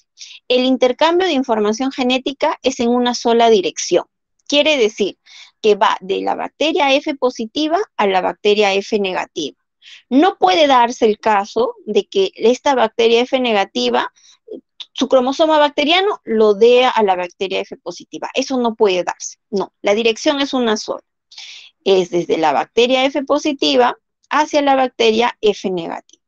El intercambio de información genética es en una sola dirección. Quiere decir que va de la bacteria F positiva a la bacteria F negativa. No puede darse el caso de que esta bacteria F negativa, su cromosoma bacteriano lo dé a la bacteria F positiva. Eso no puede darse. No, la dirección es una sola. Es desde la bacteria F positiva hacia la bacteria F negativa.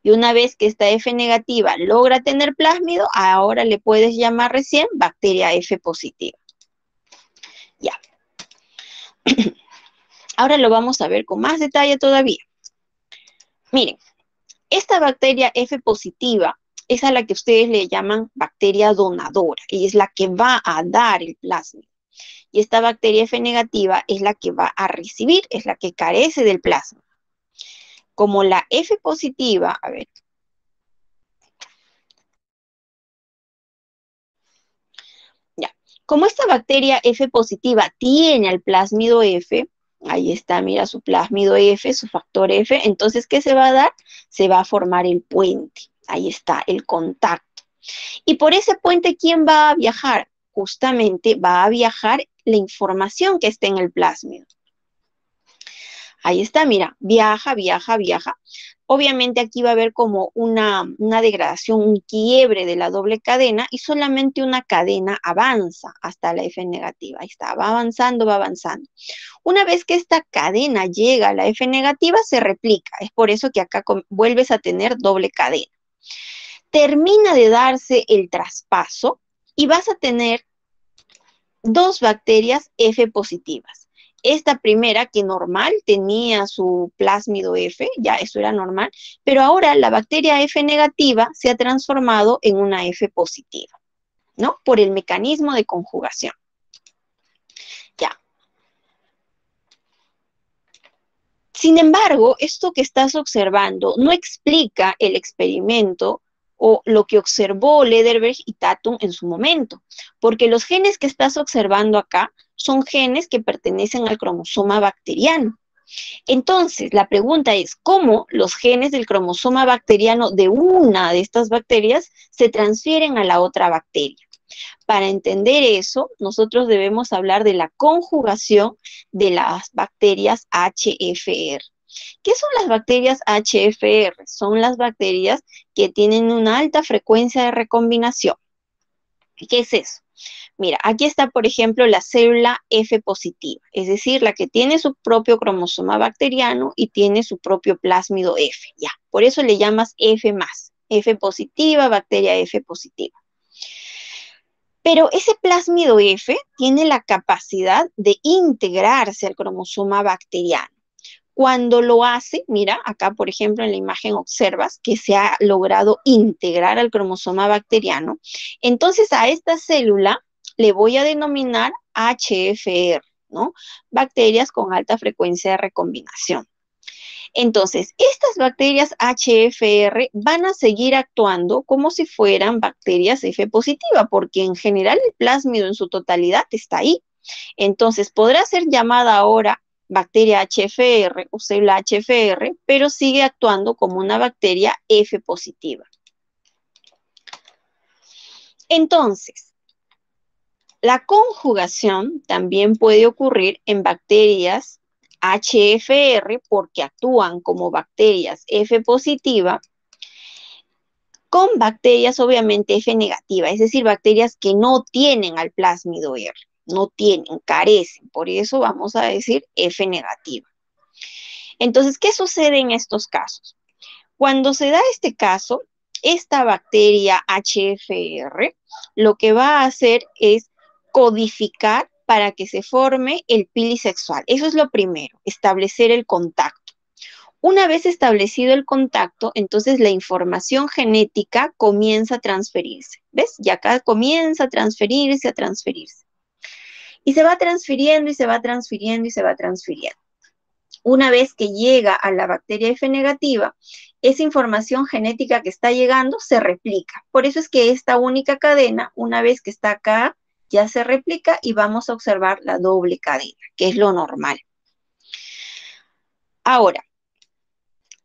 Y una vez que esta F negativa logra tener plásmido, ahora le puedes llamar recién bacteria F positiva. Ya. Ahora lo vamos a ver con más detalle todavía. Miren, esta bacteria F positiva es a la que ustedes le llaman bacteria donadora y es la que va a dar el plásmido. Y esta bacteria F negativa es la que va a recibir, es la que carece del plasma. Como la F positiva, a ver. Ya. Como esta bacteria F positiva tiene al plásmido F, ahí está, mira su plásmido F, su factor F, entonces, ¿qué se va a dar? Se va a formar el puente, ahí está, el contacto. Y por ese puente, ¿quién va a viajar? Justamente va a viajar la información que está en el plásmido. Ahí está, mira, viaja, viaja, viaja. Obviamente aquí va a haber como una degradación, un quiebre de la doble cadena y solamente una cadena avanza hasta la F negativa. Ahí está, va avanzando, va avanzando. Una vez que esta cadena llega a la F negativa, se replica. Es por eso que acá vuelves a tener doble cadena. Termina de darse el traspaso y vas a tener dos bacterias F positivas. Esta primera, que normal tenía su plásmido F, ya eso era normal, pero ahora la bacteria F negativa se ha transformado en una F positiva, ¿no? Por el mecanismo de conjugación. Ya. Sin embargo, esto que estás observando no explica el experimento o lo que observó Lederberg y Tatum en su momento, porque los genes que estás observando acá son genes que pertenecen al cromosoma bacteriano. Entonces, la pregunta es, ¿cómo los genes del cromosoma bacteriano de una de estas bacterias se transfieren a la otra bacteria? Para entender eso, nosotros debemos hablar de la conjugación de las bacterias HFR. ¿Qué son las bacterias HFR? Son las bacterias que tienen una alta frecuencia de recombinación. ¿Qué es eso? Mira, aquí está, por ejemplo, la célula F positiva, es decir, la que tiene su propio cromosoma bacteriano y tiene su propio plásmido F, ya. Por eso le llamas F+, F positiva, bacteria F positiva. Pero ese plásmido F tiene la capacidad de integrarse al cromosoma bacteriano. Cuando lo hace, mira, acá por ejemplo en la imagen observas que se ha logrado integrar al cromosoma bacteriano. Entonces a esta célula le voy a denominar HFR, ¿no? Bacterias con alta frecuencia de recombinación. Entonces, estas bacterias HFR van a seguir actuando como si fueran bacterias F positiva, porque en general el plásmido en su totalidad está ahí. Entonces, podrá ser llamada ahora bacteria HFR o célula HFR, pero sigue actuando como una bacteria F positiva. Entonces, la conjugación también puede ocurrir en bacterias HFR porque actúan como bacterias F positiva con bacterias obviamente F negativa, es decir, bacterias que no tienen al plásmido R, no tienen, carecen, por eso vamos a decir F negativa. Entonces, ¿qué sucede en estos casos? Cuando se da este caso, esta bacteria HFR lo que va a hacer es codificar para que se forme el pili sexual. Eso es lo primero, establecer el contacto. Una vez establecido el contacto, entonces la información genética comienza a transferirse. ¿Ves? Y acá comienza a transferirse, a transferirse. Y se va transfiriendo y se va transfiriendo y se va transfiriendo. Una vez que llega a la bacteria F negativa, esa información genética que está llegando se replica. Por eso es que esta única cadena, una vez que está acá, ya se replica y vamos a observar la doble cadena, que es lo normal. Ahora,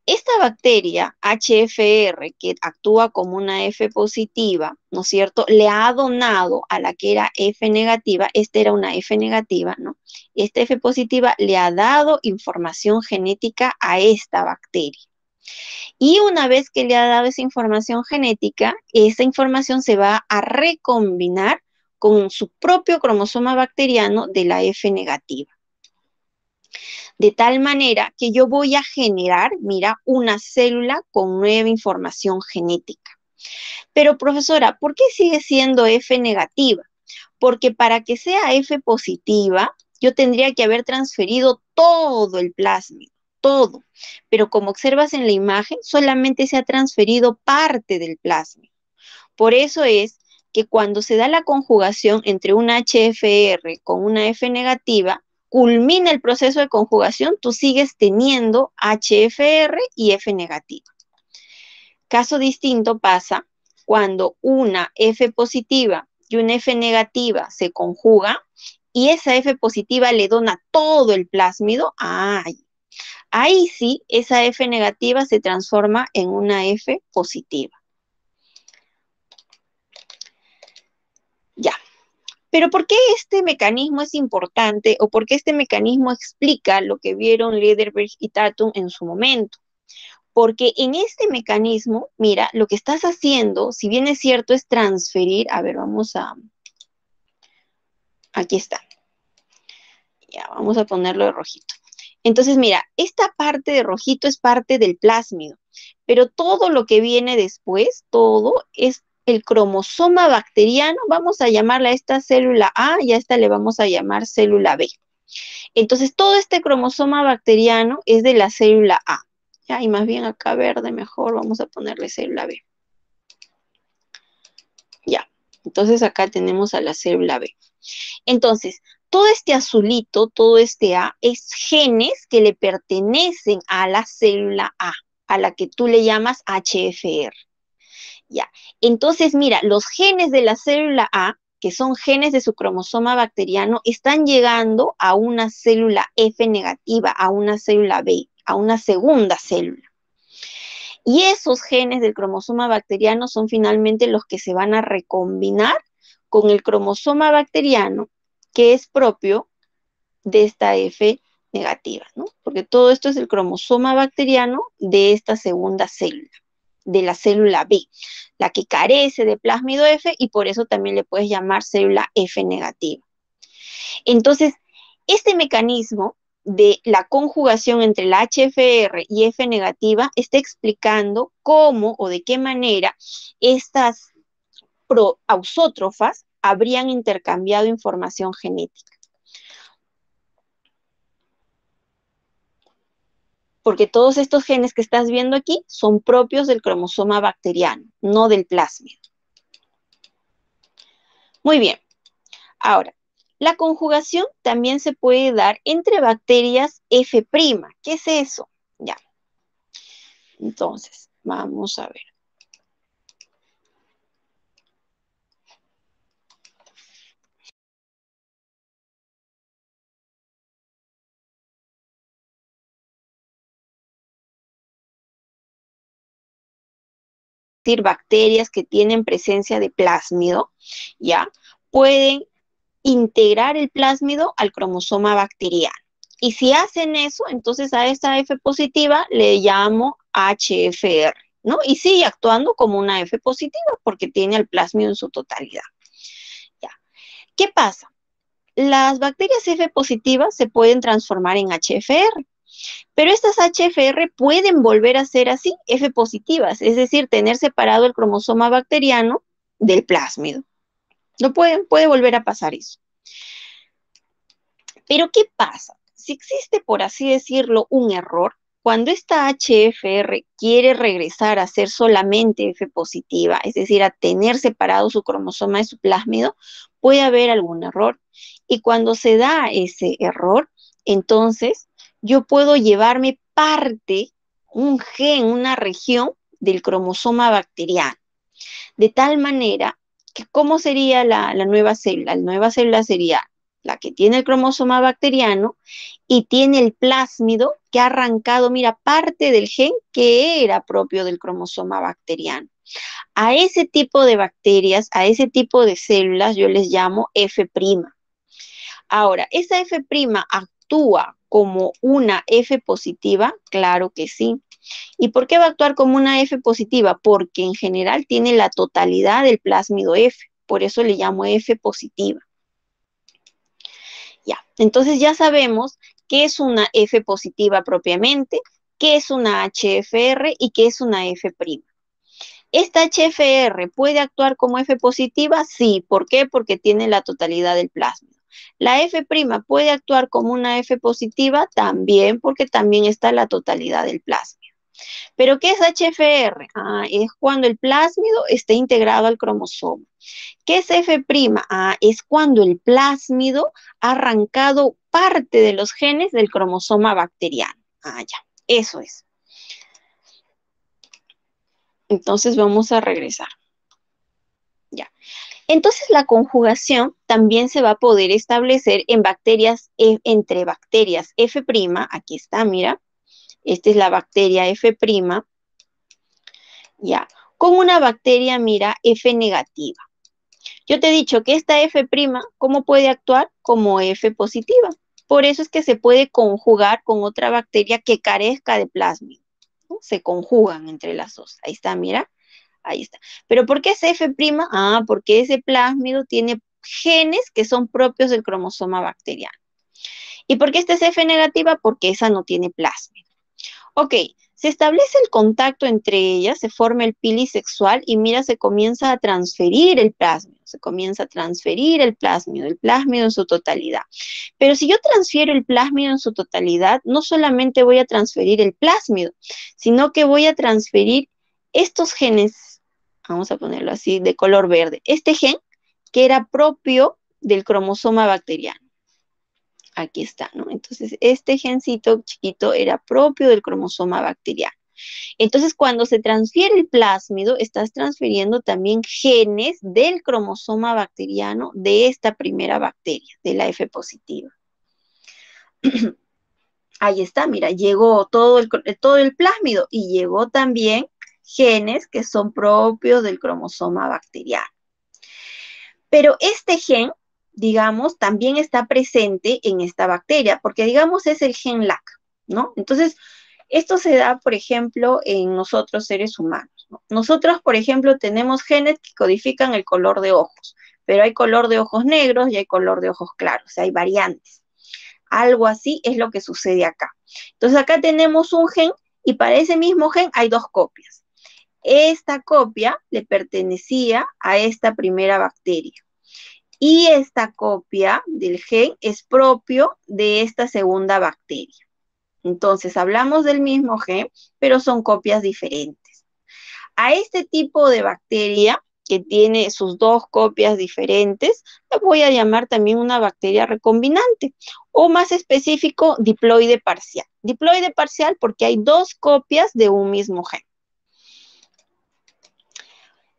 esta bacteria HFR, que actúa como una F positiva, ¿no es cierto?, le ha donado a la que era F negativa, esta era una F negativa, ¿no? Esta F positiva le ha dado información genética a esta bacteria. Y una vez que le ha dado esa información genética, esa información se va a recombinar con su propio cromosoma bacteriano de la F negativa. De tal manera que yo voy a generar, mira, una célula con nueva información genética. Pero profesora, ¿por qué sigue siendo F negativa? Porque para que sea F positiva, yo tendría que haber transferido todo el plásmido, todo. Pero como observas en la imagen, solamente se ha transferido parte del plásmido. Por eso es que cuando se da la conjugación entre una HFR con una F negativa, culmina el proceso de conjugación, tú sigues teniendo HFR y F negativa. Caso distinto pasa cuando una F positiva y y una F negativa se conjuga y esa F positiva le dona todo el plásmido, ahí sí, esa F negativa se transforma en una F positiva. Ya. Pero ¿por qué este mecanismo es importante o por qué este mecanismo explica lo que vieron Lederberg y Tatum en su momento? Porque en este mecanismo, mira, lo que estás haciendo, si bien es cierto, es transferir, a ver, aquí está, ya, vamos a ponerlo de rojito. Entonces, mira, esta parte de rojito es parte del plásmido, pero todo lo que viene después, todo es el cromosoma bacteriano, vamos a llamarla a esta célula A y a esta le vamos a llamar célula B. Entonces, todo este cromosoma bacteriano es de la célula A. Ya, y más bien acá verde mejor, vamos a ponerle célula B. Ya, entonces acá tenemos a la célula B. Entonces, todo este azulito, todo este A, es genes que le pertenecen a la célula a la que tú le llamas HFR. Ya, entonces mira, los genes de la célula A, que son genes de su cromosoma bacteriano, están llegando a una célula F negativa, a una célula B, a una segunda célula. Y esos genes del cromosoma bacteriano son finalmente los que se van a recombinar con el cromosoma bacteriano que es propio de esta F negativa, ¿no? Porque todo esto es el cromosoma bacteriano de esta segunda célula, de la célula B, la que carece de plásmido F y por eso también le puedes llamar célula F negativa. Entonces, este mecanismo de la conjugación entre la HFR y F negativa está explicando cómo o de qué manera estas ausótrofas habrían intercambiado información genética. Porque todos estos genes que estás viendo aquí son propios del cromosoma bacteriano, no del plásmido. Muy bien. Ahora, la conjugación también se puede dar entre bacterias F'. ¿Qué es eso? Ya. Entonces, vamos a ver. Bacterias que tienen presencia de plásmido, ya, pueden integrar el plásmido al cromosoma bacteriano. Y si hacen eso, entonces a esta F positiva le llamo HFR, ¿no? Y sigue actuando como una F positiva porque tiene el plásmido en su totalidad. Ya. ¿Qué pasa? Las bacterias F positivas se pueden transformar en HFR. Pero estas HFR pueden volver a ser así, F positivas, es decir, tener separado el cromosoma bacteriano del plásmido. No puede volver a pasar eso. Pero ¿qué pasa? Si existe, por así decirlo, un error, cuando esta HFR quiere regresar a ser solamente F positiva, es decir, a tener separado su cromosoma de su plásmido, puede haber algún error. Y cuando se da ese error, entonces yo puedo llevarme parte, un gen, una región del cromosoma bacteriano. De tal manera que, ¿cómo sería la nueva célula? La nueva célula sería la que tiene el cromosoma bacteriano y tiene el plásmido que ha arrancado, mira, parte del gen que era propio del cromosoma bacteriano. A ese tipo de bacterias, a ese tipo de células, yo les llamo F'. Ahora, ¿esa F' actúa como una F positiva? Claro que sí. ¿Y por qué va a actuar como una F positiva? Porque en general tiene la totalidad del plásmido F, por eso le llamo F positiva. Ya, entonces ya sabemos qué es una F positiva propiamente, qué es una HFR y qué es una F'. ¿Esta HFR puede actuar como F positiva? Sí. ¿Por qué? Porque tiene la totalidad del plásmido. ¿La F' puede actuar como una F positiva? También, porque también está la totalidad del plásmido. ¿Pero qué es HFR? Es cuando el plásmido está integrado al cromosoma. ¿Qué es F'? Es cuando el plásmido ha arrancado parte de los genes del cromosoma bacteriano. Ya, eso es. Entonces vamos a regresar. Ya. Entonces, la conjugación también se va a poder establecer en bacterias, entre bacterias F', aquí está, mira, esta es la bacteria F', ya, con una bacteria, mira, F negativa. Yo te he dicho que esta F', ¿cómo puede actuar? Como F positiva. Por eso es que se puede conjugar con otra bacteria que carezca de plásmido, ¿no? Se conjugan entre las dos. Ahí está, mira. Ahí está. ¿Pero por qué es F'? Ah, porque ese plásmido tiene genes que son propios del cromosoma bacteriano. ¿Y por qué esta es F negativa? Porque esa no tiene plásmido. Ok, se establece el contacto entre ellas, se forma el pili sexual y mira, se comienza a transferir el plásmido, se comienza a transferir el plásmido en su totalidad. Pero si yo transfiero el plásmido en su totalidad, no solamente voy a transferir el plásmido, sino que voy a transferir estos genes, vamos a ponerlo así, de color verde, este gen que era propio del cromosoma bacteriano. Aquí está, ¿no? Entonces, este gencito chiquito era propio del cromosoma bacteriano. Entonces, cuando se transfiere el plásmido, estás transfiriendo también genes del cromosoma bacteriano de esta primera bacteria, de la F positiva. Ahí está, mira, llegó todo el plásmido y llegó también genes que son propios del cromosoma bacteriano. Pero este gen, digamos, también está presente en esta bacteria, porque digamos es el gen LAC, ¿no? Entonces, esto se da, por ejemplo, en nosotros seres humanos, ¿no? Nosotros, por ejemplo, tenemos genes que codifican el color de ojos, pero hay color de ojos negros y hay color de ojos claros, o sea, hay variantes. Algo así es lo que sucede acá. Entonces, acá tenemos un gen y para ese mismo gen hay dos copias. Esta copia le pertenecía a esta primera bacteria. Y esta copia del gen es propio de esta segunda bacteria. Entonces, hablamos del mismo gen, pero son copias diferentes. A este tipo de bacteria, que tiene sus dos copias diferentes, le voy a llamar también una bacteria recombinante, o más específico, diploide parcial. Diploide parcial porque hay dos copias de un mismo gen.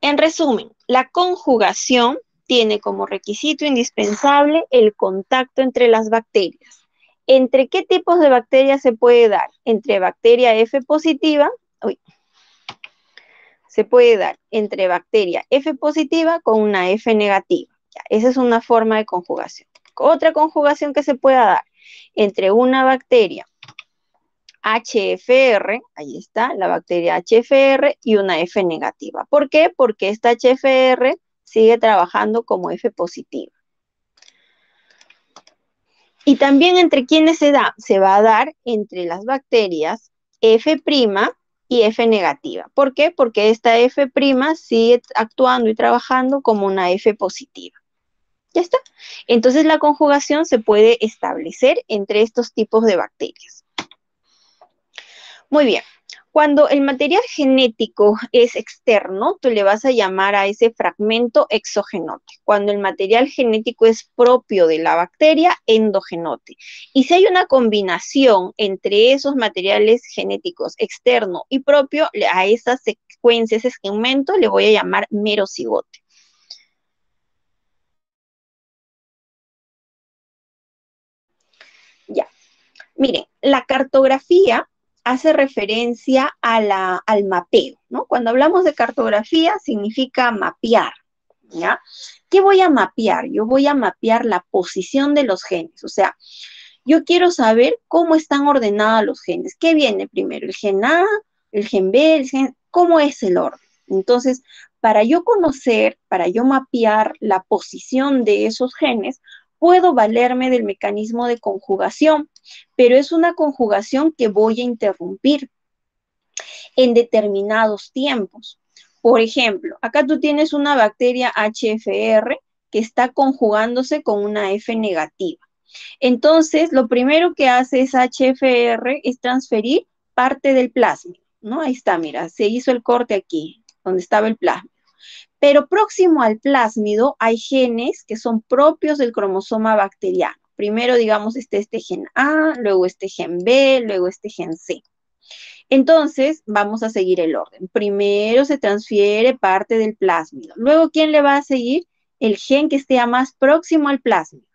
En resumen, la conjugación tiene como requisito indispensable el contacto entre las bacterias. ¿Entre qué tipos de bacterias se puede dar? Entre bacteria F positiva, se puede dar entre bacteria F positiva con una F negativa. Ya, esa es una forma de conjugación. Otra conjugación que se pueda dar entre una bacteria HFR, ahí está, la bacteria HFR y una F negativa. ¿Por qué? Porque esta HFR sigue trabajando como F positiva. Y también entre quiénes se da, se va a dar entre las bacterias F' y F negativa. ¿Por qué? Porque esta F' sigue actuando y trabajando como una F positiva. Ya está. Entonces la conjugación se puede establecer entre estos tipos de bacterias. Muy bien. Cuando el material genético es externo, tú le vas a llamar a ese fragmento exogenote. Cuando el material genético es propio de la bacteria, endogenote. Y si hay una combinación entre esos materiales genéticos externo y propio, a esa secuencia, ese segmento, le voy a llamar merocigote. Ya. Miren, la cartografía hace referencia a al mapeo, ¿no? Cuando hablamos de cartografía significa mapear, ¿ya? ¿Qué voy a mapear? Yo voy a mapear la posición de los genes, o sea, yo quiero saber cómo están ordenados los genes. ¿Qué viene primero? ¿El gen A, el gen B, el gen... ¿Cómo es el orden? Entonces, para yo conocer, para yo mapear la posición de esos genes, puedo valerme del mecanismo de conjugación, pero es una conjugación que voy a interrumpir en determinados tiempos. Por ejemplo, acá tú tienes una bacteria HFR que está conjugándose con una F negativa. Entonces, lo primero que hace esa HFR es transferir parte del plásmido, ¿no? Ahí está, mira, se hizo el corte aquí, donde estaba el plásmido. Pero próximo al plásmido hay genes que son propios del cromosoma bacteriano. Primero, digamos, este gen A, luego este gen B, luego este gen C. Entonces, vamos a seguir el orden. Primero se transfiere parte del plásmido. Luego, ¿quién le va a seguir? el gen que esté más próximo al plásmido.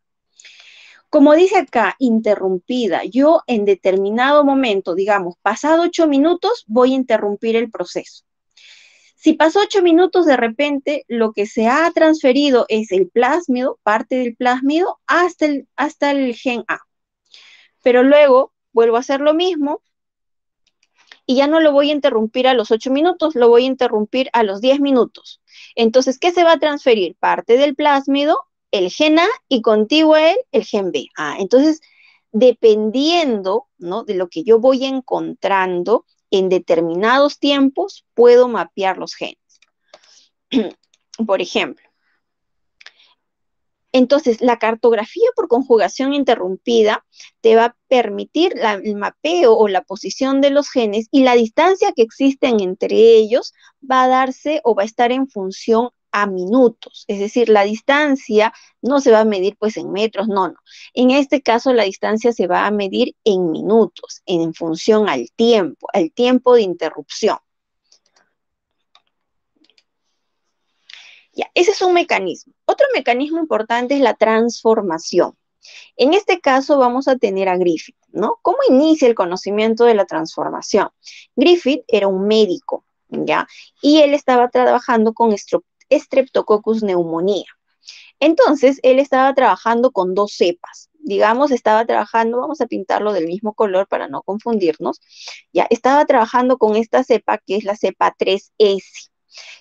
Como dice acá, interrumpida, yo en determinado momento, digamos, pasado 8 minutos, voy a interrumpir el proceso. Si pasó 8 minutos, de repente lo que se ha transferido es el plásmido, parte del plásmido, hasta el gen A. Pero luego vuelvo a hacer lo mismo y ya no lo voy a interrumpir a los 8 minutos, lo voy a interrumpir a los 10 minutos. Entonces, ¿qué se va a transferir? Parte del plásmido, el gen A, y contiguo a él, el gen B. Entonces, dependiendo, ¿no?, de lo que yo voy encontrando en determinados tiempos, puedo mapear los genes. Por ejemplo, entonces, la cartografía por conjugación interrumpida te va a permitir el mapeo o la posición de los genes, y la distancia que existen entre ellos va a darse o va a estar en función a minutos. Es decir, la distancia no se va a medir pues en metros, no. En este caso la distancia se va a medir en minutos, en función al tiempo de interrupción. Ya, ese es un mecanismo. Otro mecanismo importante es la transformación. En este caso vamos a tener a Griffith, ¿no? ¿Cómo inicia el conocimiento de la transformación? Griffith era un médico, ¿ya? Y él estaba trabajando con Streptococcus pneumoniae. Entonces, él estaba trabajando con dos cepas. Digamos, estaba trabajando, vamos a pintarlo del mismo color para no confundirnos, ya, estaba trabajando con esta cepa que es la cepa 3S,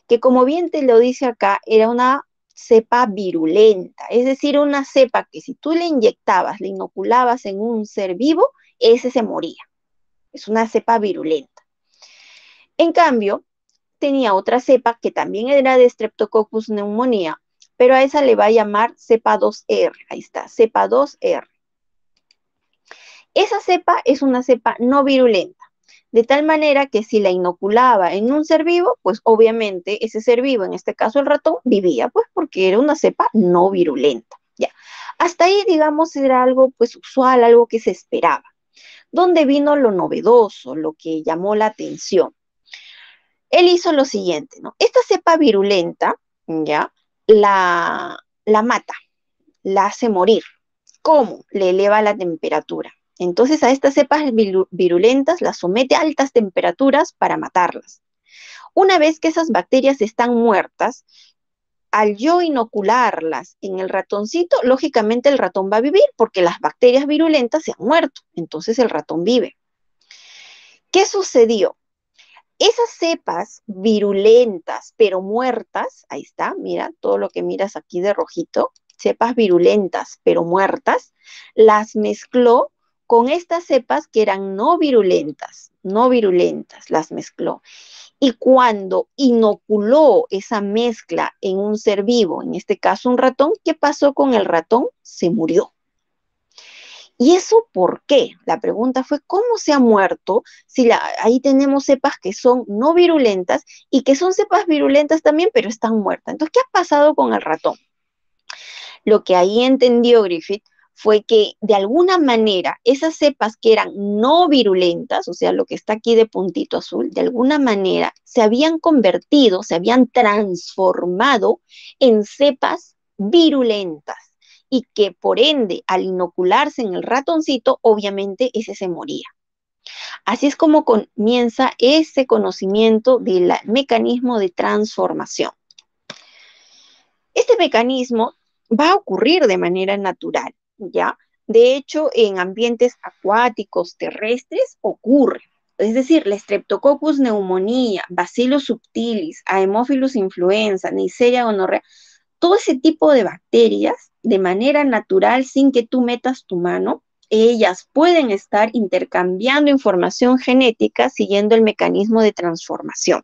que como bien te lo dice acá, era una cepa virulenta, es decir, una cepa que si tú le inyectabas, le inoculabas en un ser vivo, ese se moría. Es una cepa virulenta. En cambio, tenía otra cepa que también era de Streptococcus pneumoniae, pero a esa le va a llamar cepa 2R. Ahí está, cepa 2R. Esa cepa es una cepa no virulenta, de tal manera que si la inoculaba en un ser vivo, pues obviamente ese ser vivo, en este caso el ratón, vivía, pues porque era una cepa no virulenta. Ya. Hasta ahí, digamos, era algo pues usual, algo que se esperaba. ¿Dónde vino lo novedoso, lo que llamó la atención? Él hizo lo siguiente, ¿no? Esta cepa virulenta, ya, la mata, la hace morir. ¿Cómo? Le eleva la temperatura. Entonces a estas cepas virulentas las somete a altas temperaturas para matarlas. Una vez que esas bacterias están muertas, al yo inocularlas en el ratoncito, lógicamente el ratón va a vivir porque las bacterias virulentas se han muerto. Entonces el ratón vive. ¿Qué sucedió? Esas cepas virulentas pero muertas, ahí está, mira, todo lo que miras aquí de rojito, cepas virulentas pero muertas, las mezcló con estas cepas que eran no virulentas, las mezcló. Y cuando inoculó esa mezcla en un ser vivo, en este caso un ratón, ¿qué pasó con el ratón? Se murió. ¿Y eso por qué? La pregunta fue, ¿cómo se ha muerto si ahí tenemos cepas que son no virulentas y que son cepas virulentas también, pero están muertas? Entonces, ¿qué ha pasado con el ratón? Lo que ahí entendió Griffith fue que de alguna manera esas cepas que eran no virulentas, o sea, lo que está aquí de puntito azul, de alguna manera se habían convertido, se habían transformado en cepas virulentas, y que por ende al inocularse en el ratoncito, obviamente ese se moría. Así es como comienza ese conocimiento del mecanismo de transformación. Este mecanismo va a ocurrir de manera natural, ¿ya? De hecho, en ambientes acuáticos, terrestres, ocurre. Es decir, la Streptococcus pneumoniae, Bacillus subtilis, Haemophilus influenza, Neisseria gonorrea, todo ese tipo de bacterias, de manera natural, sin que tú metas tu mano, ellas pueden estar intercambiando información genética siguiendo el mecanismo de transformación.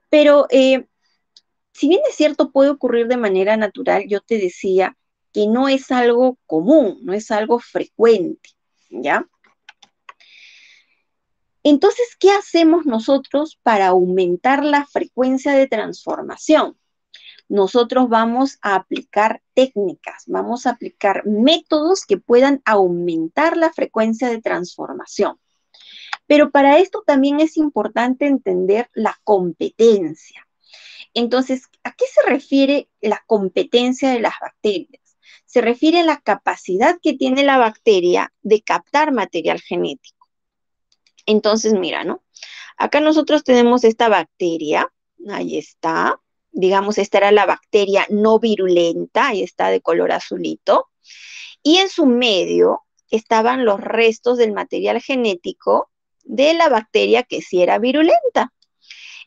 Pero, si bien es cierto, puede ocurrir de manera natural, yo te decía que no es algo común, no es algo frecuente, ¿ya? Entonces, ¿qué hacemos nosotros para aumentar la frecuencia de transformación? Nosotros vamos a aplicar técnicas, vamos a aplicar métodos que puedan aumentar la frecuencia de transformación. Pero para esto también es importante entender la competencia. Entonces, ¿a qué se refiere la competencia de las bacterias? Se refiere a la capacidad que tiene la bacteria de captar material genético. Entonces, mira, ¿no? Acá nosotros tenemos esta bacteria, ahí está, digamos, esta era la bacteria no virulenta, ahí está de color azulito, y en su medio estaban los restos del material genético de la bacteria que sí era virulenta.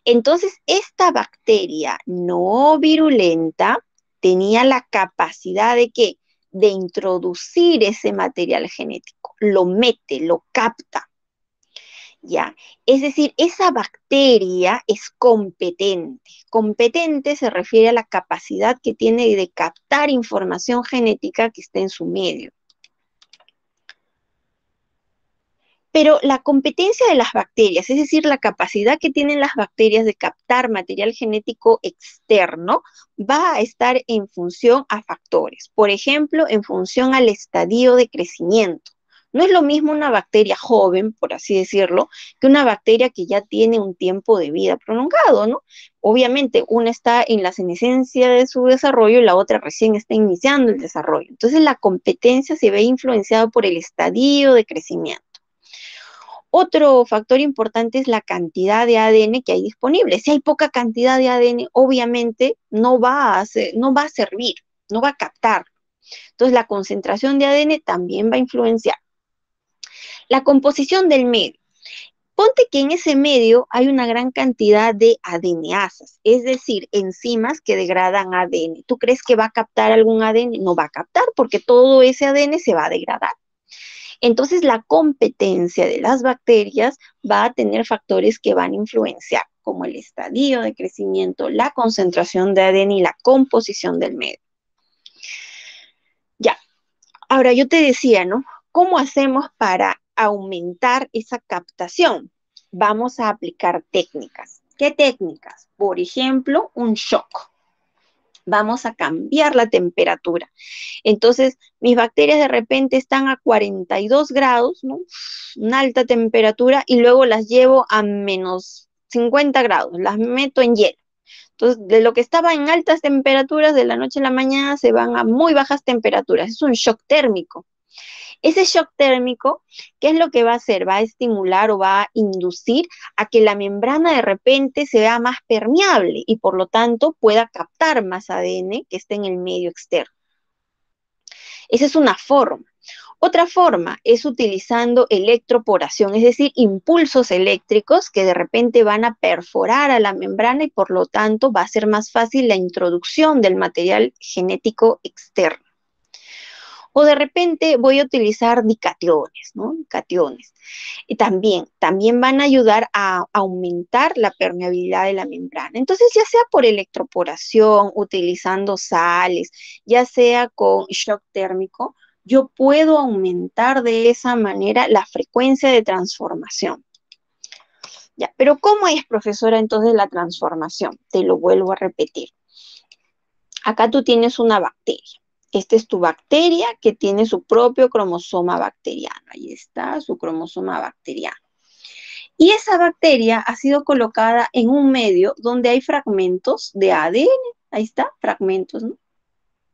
Entonces, esta bacteria no virulenta tenía la capacidad de ¿qué? De introducir ese material genético, lo mete, lo capta. ¿Ya? Es decir, esa bacteria es competente. Competente se refiere a la capacidad que tiene de captar información genética que está en su medio. Pero la competencia de las bacterias, es decir, la capacidad que tienen las bacterias de captar material genético externo, va a estar en función a factores. Por ejemplo, en función al estadio de crecimiento. No es lo mismo una bacteria joven, por así decirlo, que una bacteria que ya tiene un tiempo de vida prolongado, ¿no? Obviamente, una está en la senescencia de su desarrollo y la otra recién está iniciando el desarrollo. Entonces, la competencia se ve influenciada por el estadio de crecimiento. Otro factor importante es la cantidad de ADN que hay disponible. Si hay poca cantidad de ADN, obviamente no va a servir, no va a captar. Entonces, la concentración de ADN también va a influenciar. La composición del medio. Ponte que en ese medio hay una gran cantidad de adeneasas, es decir, enzimas que degradan ADN. ¿Tú crees que va a captar algún ADN? No va a captar porque todo ese ADN se va a degradar. Entonces, la competencia de las bacterias va a tener factores que van a influenciar, como el estadio de crecimiento, la concentración de ADN y la composición del medio. Ya, ahora yo te decía, ¿no? ¿Cómo hacemos para aumentar esa captación? Vamos a aplicar técnicas. ¿Qué técnicas? Por ejemplo, un shock. Vamos a cambiar la temperatura. Entonces, mis bacterias de repente están a 42 grados, ¿no? Una alta temperatura, y luego las llevo a menos 50 grados, las meto en hielo. Entonces, de lo que estaba en altas temperaturas, de la noche a la mañana se van a muy bajas temperaturas. Es un shock térmico. Ese shock térmico, ¿qué es lo que va a hacer? Va a estimular o va a inducir a que la membrana de repente sea más permeable y por lo tanto pueda captar más ADN que esté en el medio externo. Esa es una forma. Otra forma es utilizando electroporación, es decir, impulsos eléctricos que de repente van a perforar a la membrana y por lo tanto va a ser más fácil la introducción del material genético externo. O de repente voy a utilizar dicationes, ¿no? Dicationes. Y también van a ayudar a aumentar la permeabilidad de la membrana. Entonces, ya sea por electroporación, utilizando sales, ya sea con shock térmico, yo puedo aumentar de esa manera la frecuencia de transformación. Ya, pero ¿cómo es, profesora, entonces la transformación? Te lo vuelvo a repetir. Acá tú tienes una bacteria. Esta es tu bacteria que tiene su propio cromosoma bacteriano. Ahí está su cromosoma bacteriano. Y esa bacteria ha sido colocada en un medio donde hay fragmentos de ADN. Ahí está, fragmentos, ¿no?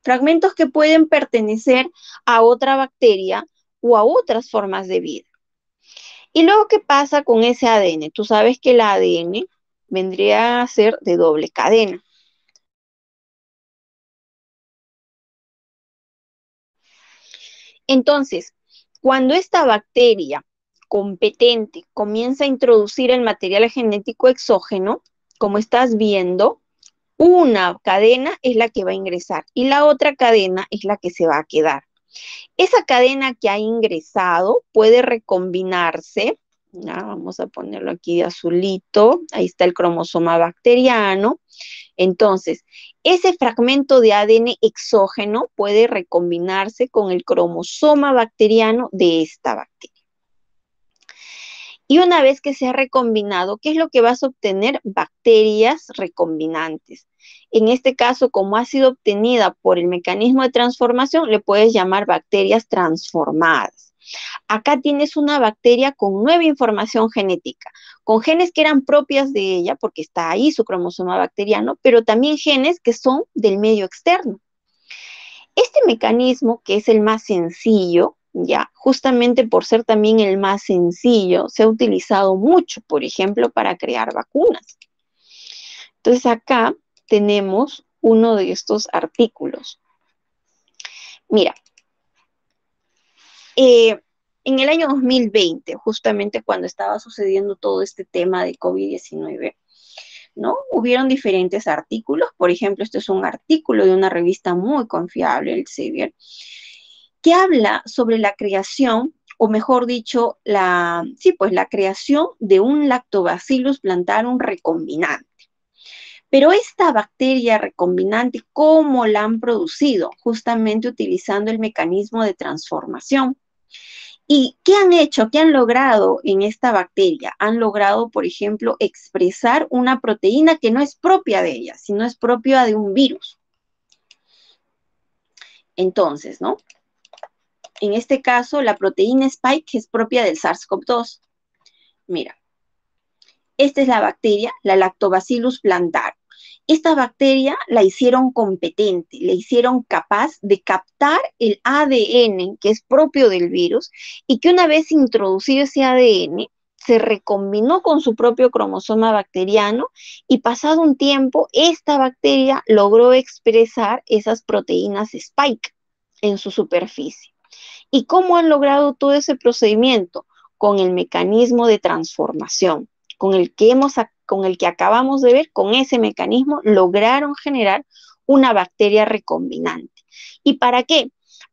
Fragmentos que pueden pertenecer a otra bacteria o a otras formas de vida. ¿Y luego qué pasa con ese ADN? Tú sabes que el ADN vendría a ser de doble cadena. Entonces, cuando esta bacteria competente comienza a introducir el material genético exógeno, como estás viendo, una cadena es la que va a ingresar y la otra cadena es la que se va a quedar. Esa cadena que ha ingresado puede recombinarse. Ya, vamos a ponerlo aquí de azulito. Ahí está el cromosoma bacteriano. Entonces, ese fragmento de ADN exógeno puede recombinarse con el cromosoma bacteriano de esta bacteria. Y una vez que se ha recombinado, ¿qué es lo que vas a obtener? Bacterias recombinantes. En este caso, como ha sido obtenida por el mecanismo de transformación, le puedes llamar bacterias transformadas. Acá tienes una bacteria con nueva información genética, con genes que eran propias de ella, porque está ahí su cromosoma bacteriano, pero también genes que son del medio externo. Este mecanismo, que es el más sencillo, ya, justamente por ser también el más sencillo, se ha utilizado mucho, por ejemplo, para crear vacunas. Entonces acá tenemos uno de estos artículos. Mira, en el año 2020, justamente cuando estaba sucediendo todo este tema de COVID-19, ¿no? Hubieron diferentes artículos, por ejemplo, este es un artículo de una revista muy confiable, el Elsevier, que habla sobre la creación, o mejor dicho, la creación de un Lactobacillus plantarum recombinante. Pero esta bacteria recombinante, ¿cómo la han producido? Justamente utilizando el mecanismo de transformación. ¿Y qué han hecho? ¿Qué han logrado en esta bacteria? Han logrado, por ejemplo, expresar una proteína que no es propia de ella, sino es propia de un virus. Entonces, ¿no? En este caso, la proteína Spike es propia del SARS-CoV-2. Mira, esta es la bacteria, la Lactobacillus plantarum. Esta bacteria la hicieron competente, la hicieron capaz de captar el ADN que es propio del virus y que una vez introducido ese ADN, se recombinó con su propio cromosoma bacteriano y pasado un tiempo, esta bacteria logró expresar esas proteínas Spike en su superficie. ¿Y cómo han logrado todo ese procedimiento? Con el mecanismo de transformación, con el que acabamos de ver, con ese mecanismo lograron generar una bacteria recombinante. ¿Y para qué?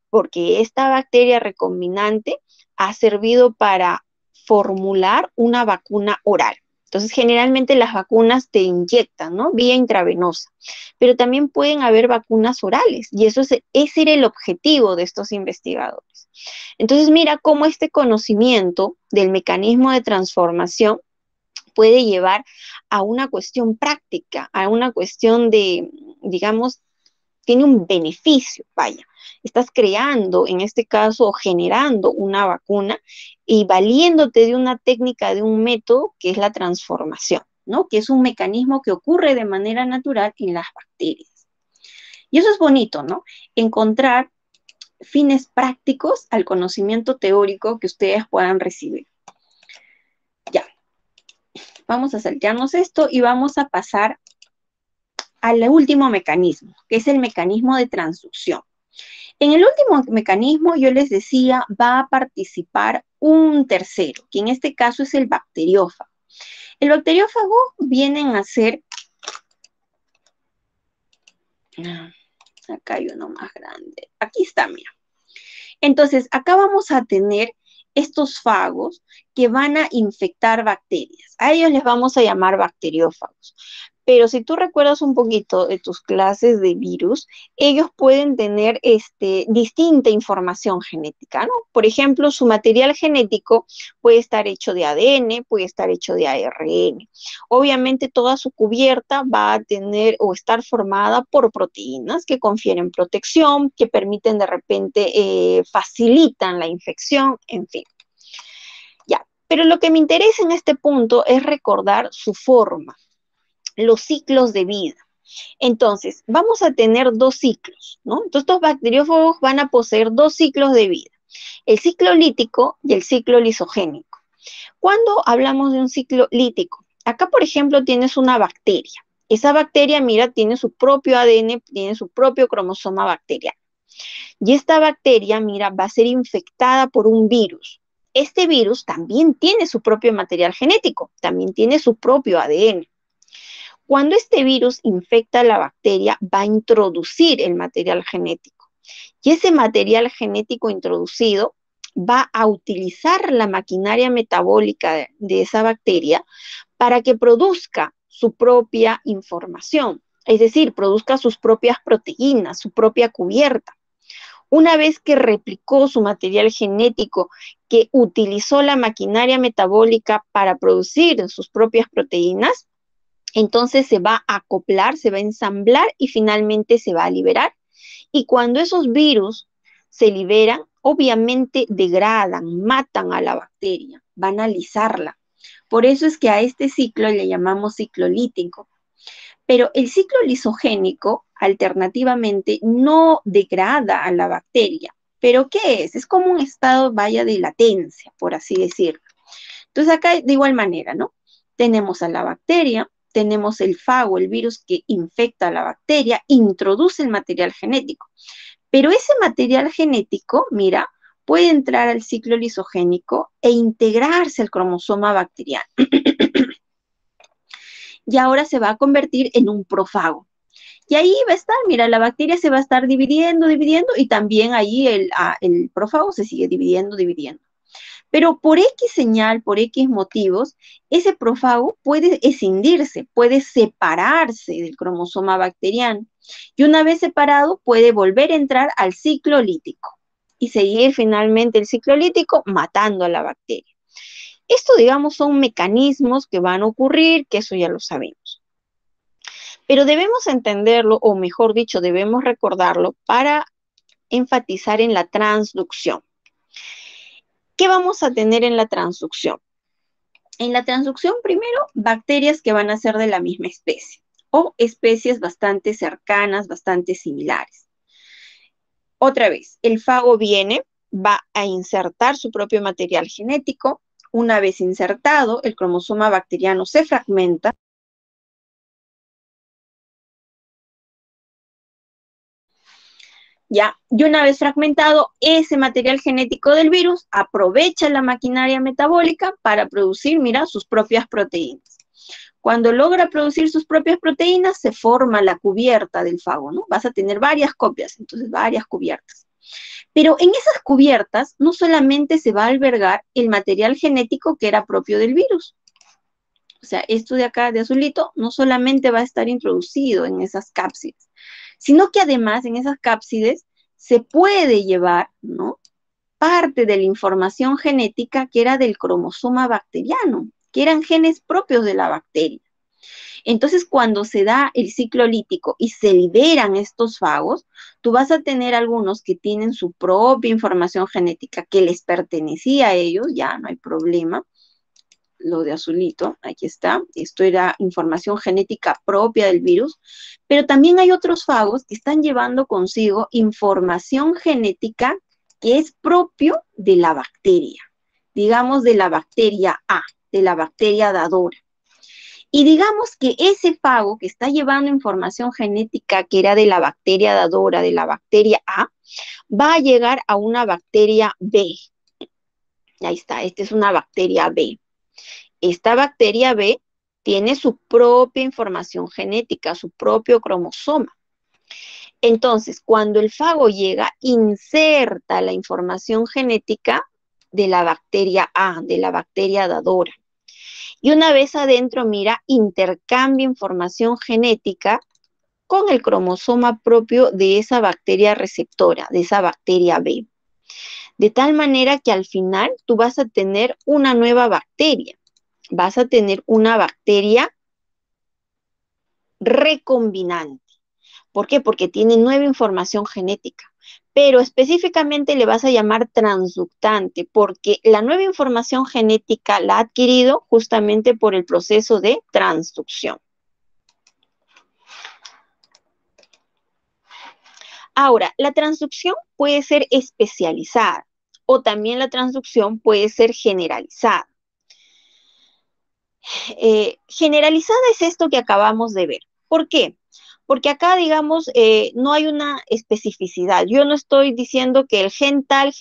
Porque esta bacteria recombinante ha servido para formular una vacuna oral. Entonces, generalmente las vacunas te inyectan, ¿no? Vía intravenosa, pero también pueden haber vacunas orales y ese era el objetivo de estos investigadores. Entonces, mira cómo este conocimiento del mecanismo de transformación puede llevar a una cuestión práctica, a una cuestión de, digamos, tiene un beneficio, vaya. Estás creando, en este caso, o generando una vacuna y valiéndote de una técnica, de un método que es la transformación, ¿no? Que es un mecanismo que ocurre de manera natural en las bacterias. Y eso es bonito, ¿no? Encontrar fines prácticos al conocimiento teórico que ustedes puedan recibir. Ya, vamos a saltearnos esto y vamos a pasar al último mecanismo, que es el mecanismo de transducción. En el último mecanismo, yo les decía, va a participar un tercero, que en este caso es el bacteriófago. El bacteriófago vienen a ser, acá hay uno más grande, aquí está, mira. Entonces, acá vamos a tener estos fagos que van a infectar bacterias. A ellos les vamos a llamar bacteriófagos. Pero si tú recuerdas un poquito de tus clases de virus, ellos pueden tener distinta información genética, ¿no? Por ejemplo, su material genético puede estar hecho de ADN, puede estar hecho de ARN. Obviamente toda su cubierta va a tener o estar formada por proteínas que confieren protección, que permiten de repente, facilitan la infección, en fin. Ya, pero lo que me interesa en este punto es recordar su forma, los ciclos de vida. Entonces, vamos a tener dos ciclos, ¿no? Entonces, estos bacteriófagos van a poseer dos ciclos de vida, el ciclo lítico y el ciclo lisogénico. Cuando hablamos de un ciclo lítico, acá, por ejemplo, tienes una bacteria. Esa bacteria, mira, tiene su propio ADN, tiene su propio cromosoma bacteriano. Y esta bacteria, mira, va a ser infectada por un virus. Este virus también tiene su propio material genético, también tiene su propio ADN. Cuando este virus infecta la bacteria, va a introducir el material genético. Y ese material genético introducido va a utilizar la maquinaria metabólica de esa bacteria para que produzca su propia información, es decir, produzca sus propias proteínas, su propia cubierta. Una vez que replicó su material genético, que utilizó la maquinaria metabólica para producir sus propias proteínas, entonces se va a acoplar, se va a ensamblar y finalmente se va a liberar. Y cuando esos virus se liberan, obviamente degradan, matan a la bacteria, van a alisarla. Por eso es que a este ciclo le llamamos ciclo lítico. Pero el ciclo lisogénico, alternativamente, no degrada a la bacteria. ¿Pero qué es? Es como un estado, vaya, de latencia, por así decirlo. Entonces acá de igual manera, ¿no? Tenemos a la bacteria, tenemos el fago, el virus que infecta a la bacteria, introduce el material genético. Pero ese material genético, mira, puede entrar al ciclo lisogénico e integrarse al cromosoma bacteriano. Y ahora se va a convertir en un profago. Y ahí va a estar, mira, la bacteria se va a estar dividiendo, dividiendo, y también ahí el prófago se sigue dividiendo, dividiendo. Pero por X señal, por X motivos, ese profago puede escindirse, puede separarse del cromosoma bacteriano. Y una vez separado, puede volver a entrar al ciclo lítico y seguir finalmente el ciclo lítico matando a la bacteria. Esto, digamos, son mecanismos que van a ocurrir, que eso ya lo sabemos. Pero debemos entenderlo, o mejor dicho, debemos recordarlo para enfatizar en la transducción. ¿Qué vamos a tener en la transducción? En la transducción, primero, bacterias que van a ser de la misma especie o especies bastante cercanas, bastante similares. Otra vez, el fago viene, va a insertar su propio material genético. Una vez insertado, el cromosoma bacteriano se fragmenta. ¿Ya? Y una vez fragmentado, ese material genético del virus aprovecha la maquinaria metabólica para producir, mira, sus propias proteínas. Cuando logra producir sus propias proteínas, se forma la cubierta del fago, ¿no? Vas a tener varias copias, entonces varias cubiertas. Pero en esas cubiertas no solamente se va a albergar el material genético que era propio del virus. O sea, esto de acá, de azulito, no solamente va a estar introducido en esas cápsides, sino que además en esas cápsides se puede llevar, ¿no?, parte de la información genética que era del cromosoma bacteriano, que eran genes propios de la bacteria. Entonces, cuando se da el ciclo lítico y se liberan estos fagos, tú vas a tener algunos que tienen su propia información genética que les pertenecía a ellos, ya no hay problema. Lo de azulito, aquí está, esto era información genética propia del virus, pero también hay otros fagos que están llevando consigo información genética que es propio de la bacteria, digamos de la bacteria A, de la bacteria dadora. Y digamos que ese fago que está llevando información genética que era de la bacteria dadora, de la bacteria A, va a llegar a una bacteria B. Ahí está, esta es una bacteria B. Esta bacteria B tiene su propia información genética, su propio cromosoma. Entonces, cuando el fago llega, inserta la información genética de la bacteria A, de la bacteria dadora. Y una vez adentro, mira, intercambia información genética con el cromosoma propio de esa bacteria receptora, de esa bacteria B. De tal manera que al final tú vas a tener una nueva bacteria. Vas a tener una bacteria recombinante. ¿Por qué? Porque tiene nueva información genética. Pero específicamente le vas a llamar transductante, porque la nueva información genética la ha adquirido justamente por el proceso de transducción. Ahora, la transducción puede ser especializada o también la transducción puede ser generalizada. Generalizada es esto que acabamos de ver. ¿Por qué? Porque acá, digamos, no hay una especificidad. Yo no estoy diciendo que el gen tal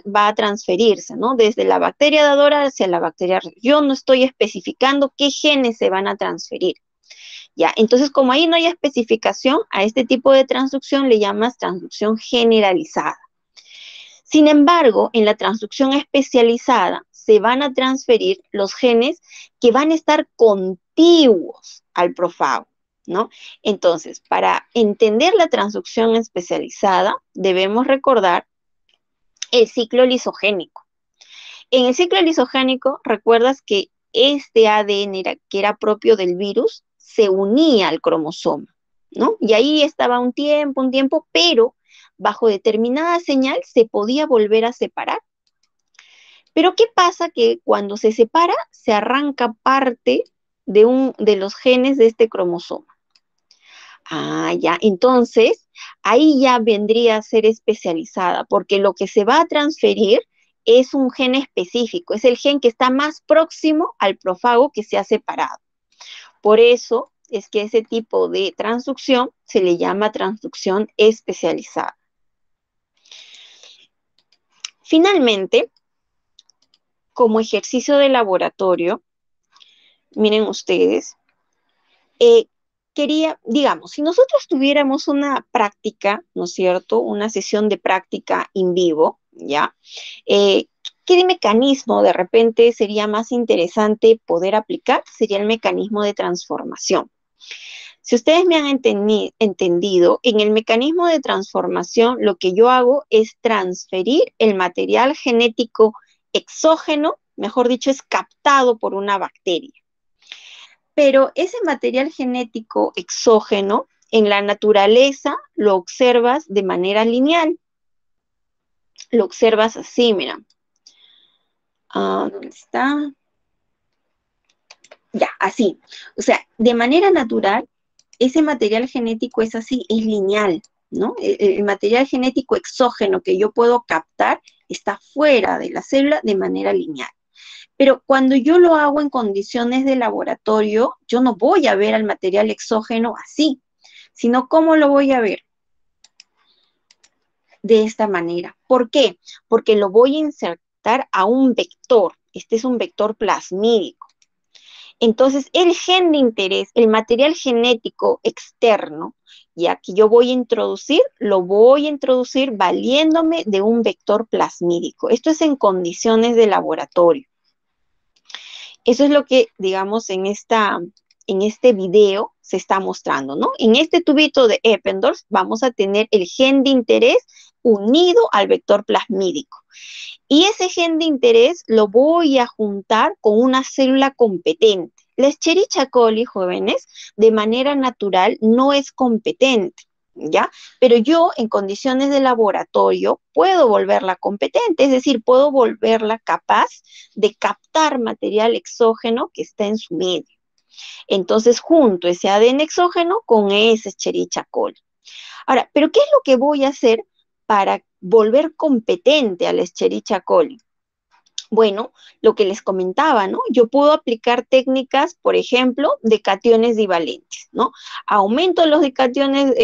va a transferirse, ¿no? Desde la bacteria dadora hacia la bacteria. Yo no estoy especificando qué genes se van a transferir. ¿Ya? Entonces, como ahí no hay especificación, a este tipo de transducción le llamas transducción generalizada. Sin embargo, en la transducción especializada se van a transferir los genes que van a estar contiguos al profago, ¿no? Entonces, para entender la transducción especializada, debemos recordar el ciclo lisogénico. En el ciclo lisogénico, recuerdas que este ADN que era propio del virus se unía al cromosoma, ¿no? Y ahí estaba un tiempo, pero bajo determinada señal se podía volver a separar. Pero ¿qué pasa? Que cuando se separa, se arranca parte de los genes de este cromosoma. Ah, ya, entonces ahí ya vendría a ser especializada, porque lo que se va a transferir es un gen específico, es el gen que está más próximo al profago que se ha separado. Por eso es que ese tipo de transducción se le llama transducción especializada. Finalmente, como ejercicio de laboratorio, miren ustedes, digamos, si nosotros tuviéramos una práctica, ¿no es cierto? Una sesión de práctica en vivo, ¿ya? ¿Qué mecanismo de repente sería más interesante poder aplicar? Sería el mecanismo de transformación. Si ustedes me han entendido, en el mecanismo de transformación lo que yo hago es transferir el material genético exógeno, mejor dicho, es captado por una bacteria. Pero ese material genético exógeno en la naturaleza lo observas de manera lineal. Lo observas así, mira. ¿Dónde está? Ya, así. O sea, de manera natural, ese material genético es así, es lineal, ¿no? El material genético exógeno que yo puedo captar está fuera de la célula de manera lineal. Pero cuando yo lo hago en condiciones de laboratorio, yo no voy a ver al material exógeno así, sino ¿cómo lo voy a ver? De esta manera. ¿Por qué? Porque lo voy a insertar a un vector. Este es un vector plasmídico. Entonces, el gen de interés, el material genético externo, ya que yo voy a introducir, lo voy a introducir valiéndome de un vector plasmídico. Esto es en condiciones de laboratorio. Eso es lo que, digamos, en este video se está mostrando, ¿no? En este tubito de Eppendorf vamos a tener el gen de interés unido al vector plasmídico. Y ese gen de interés lo voy a juntar con una célula competente. La Escherichia coli, jóvenes, de manera natural no es competente, ¿ya? Pero yo en condiciones de laboratorio puedo volverla competente, es decir, puedo volverla capaz de captar material exógeno que está en su medio. Entonces junto ese ADN exógeno con ese Escherichia coli. Ahora, ¿pero qué es lo que voy a hacer para volver competente a la Escherichia coli? Bueno, lo que les comentaba, ¿no? Yo puedo aplicar técnicas, por ejemplo, de cationes divalentes, ¿no? Aumento los cationes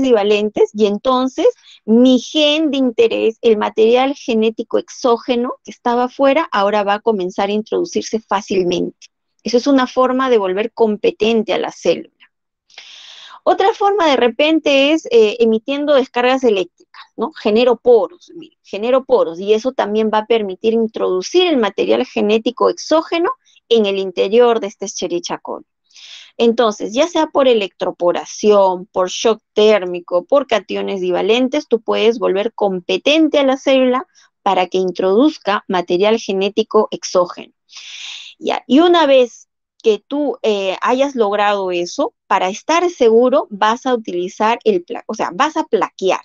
divalentes y entonces mi gen de interés, el material genético exógeno que estaba afuera, ahora va a comenzar a introducirse fácilmente. Eso es una forma de volver competente a la célula. Otra forma de repente es emitiendo descargas eléctricas, ¿no? Genero poros y eso también va a permitir introducir el material genético exógeno en el interior de este Escherichia coli. Entonces, ya sea por electroporación, por shock térmico, por cationes divalentes, tú puedes volver competente a la célula para que introduzca material genético exógeno. ¿Ya? Y una vez que tú hayas logrado eso, para estar seguro vas a utilizar vas a plaquear.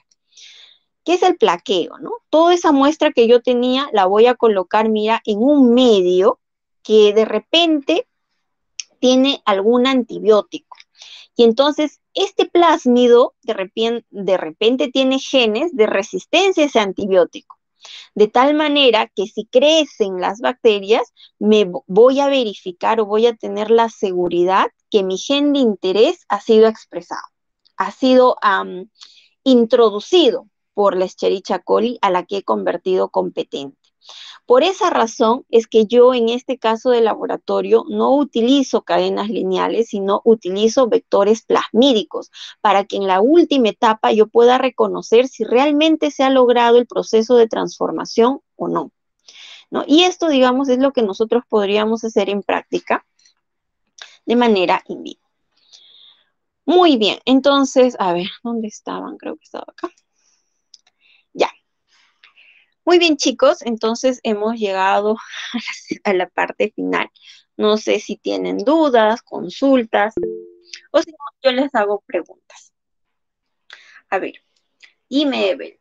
¿Qué es el plaqueo, no? Toda esa muestra que yo tenía la voy a colocar, mira, en un medio que de repente tiene algún antibiótico. Y entonces este plásmido de repente tiene genes de resistencia a ese antibiótico. De tal manera que si crecen las bacterias, me voy a verificar o voy a tener la seguridad que mi gen de interés ha sido expresado, ha sido introducido por la Escherichia coli a la que he convertido competente. Por esa razón es que yo en este caso de laboratorio no utilizo cadenas lineales, sino utilizo vectores plasmídicos para que en la última etapa yo pueda reconocer si realmente se ha logrado el proceso de transformación o no, ¿no? Y esto, digamos, es lo que nosotros podríamos hacer en práctica de manera in vivo. Muy bien, entonces, a ver, ¿dónde estaban? Creo que estaba acá. Ya. Muy bien, chicos, entonces hemos llegado a la parte final. No sé si tienen dudas, consultas, o si no, yo les hago preguntas. A ver, Dime, Evel.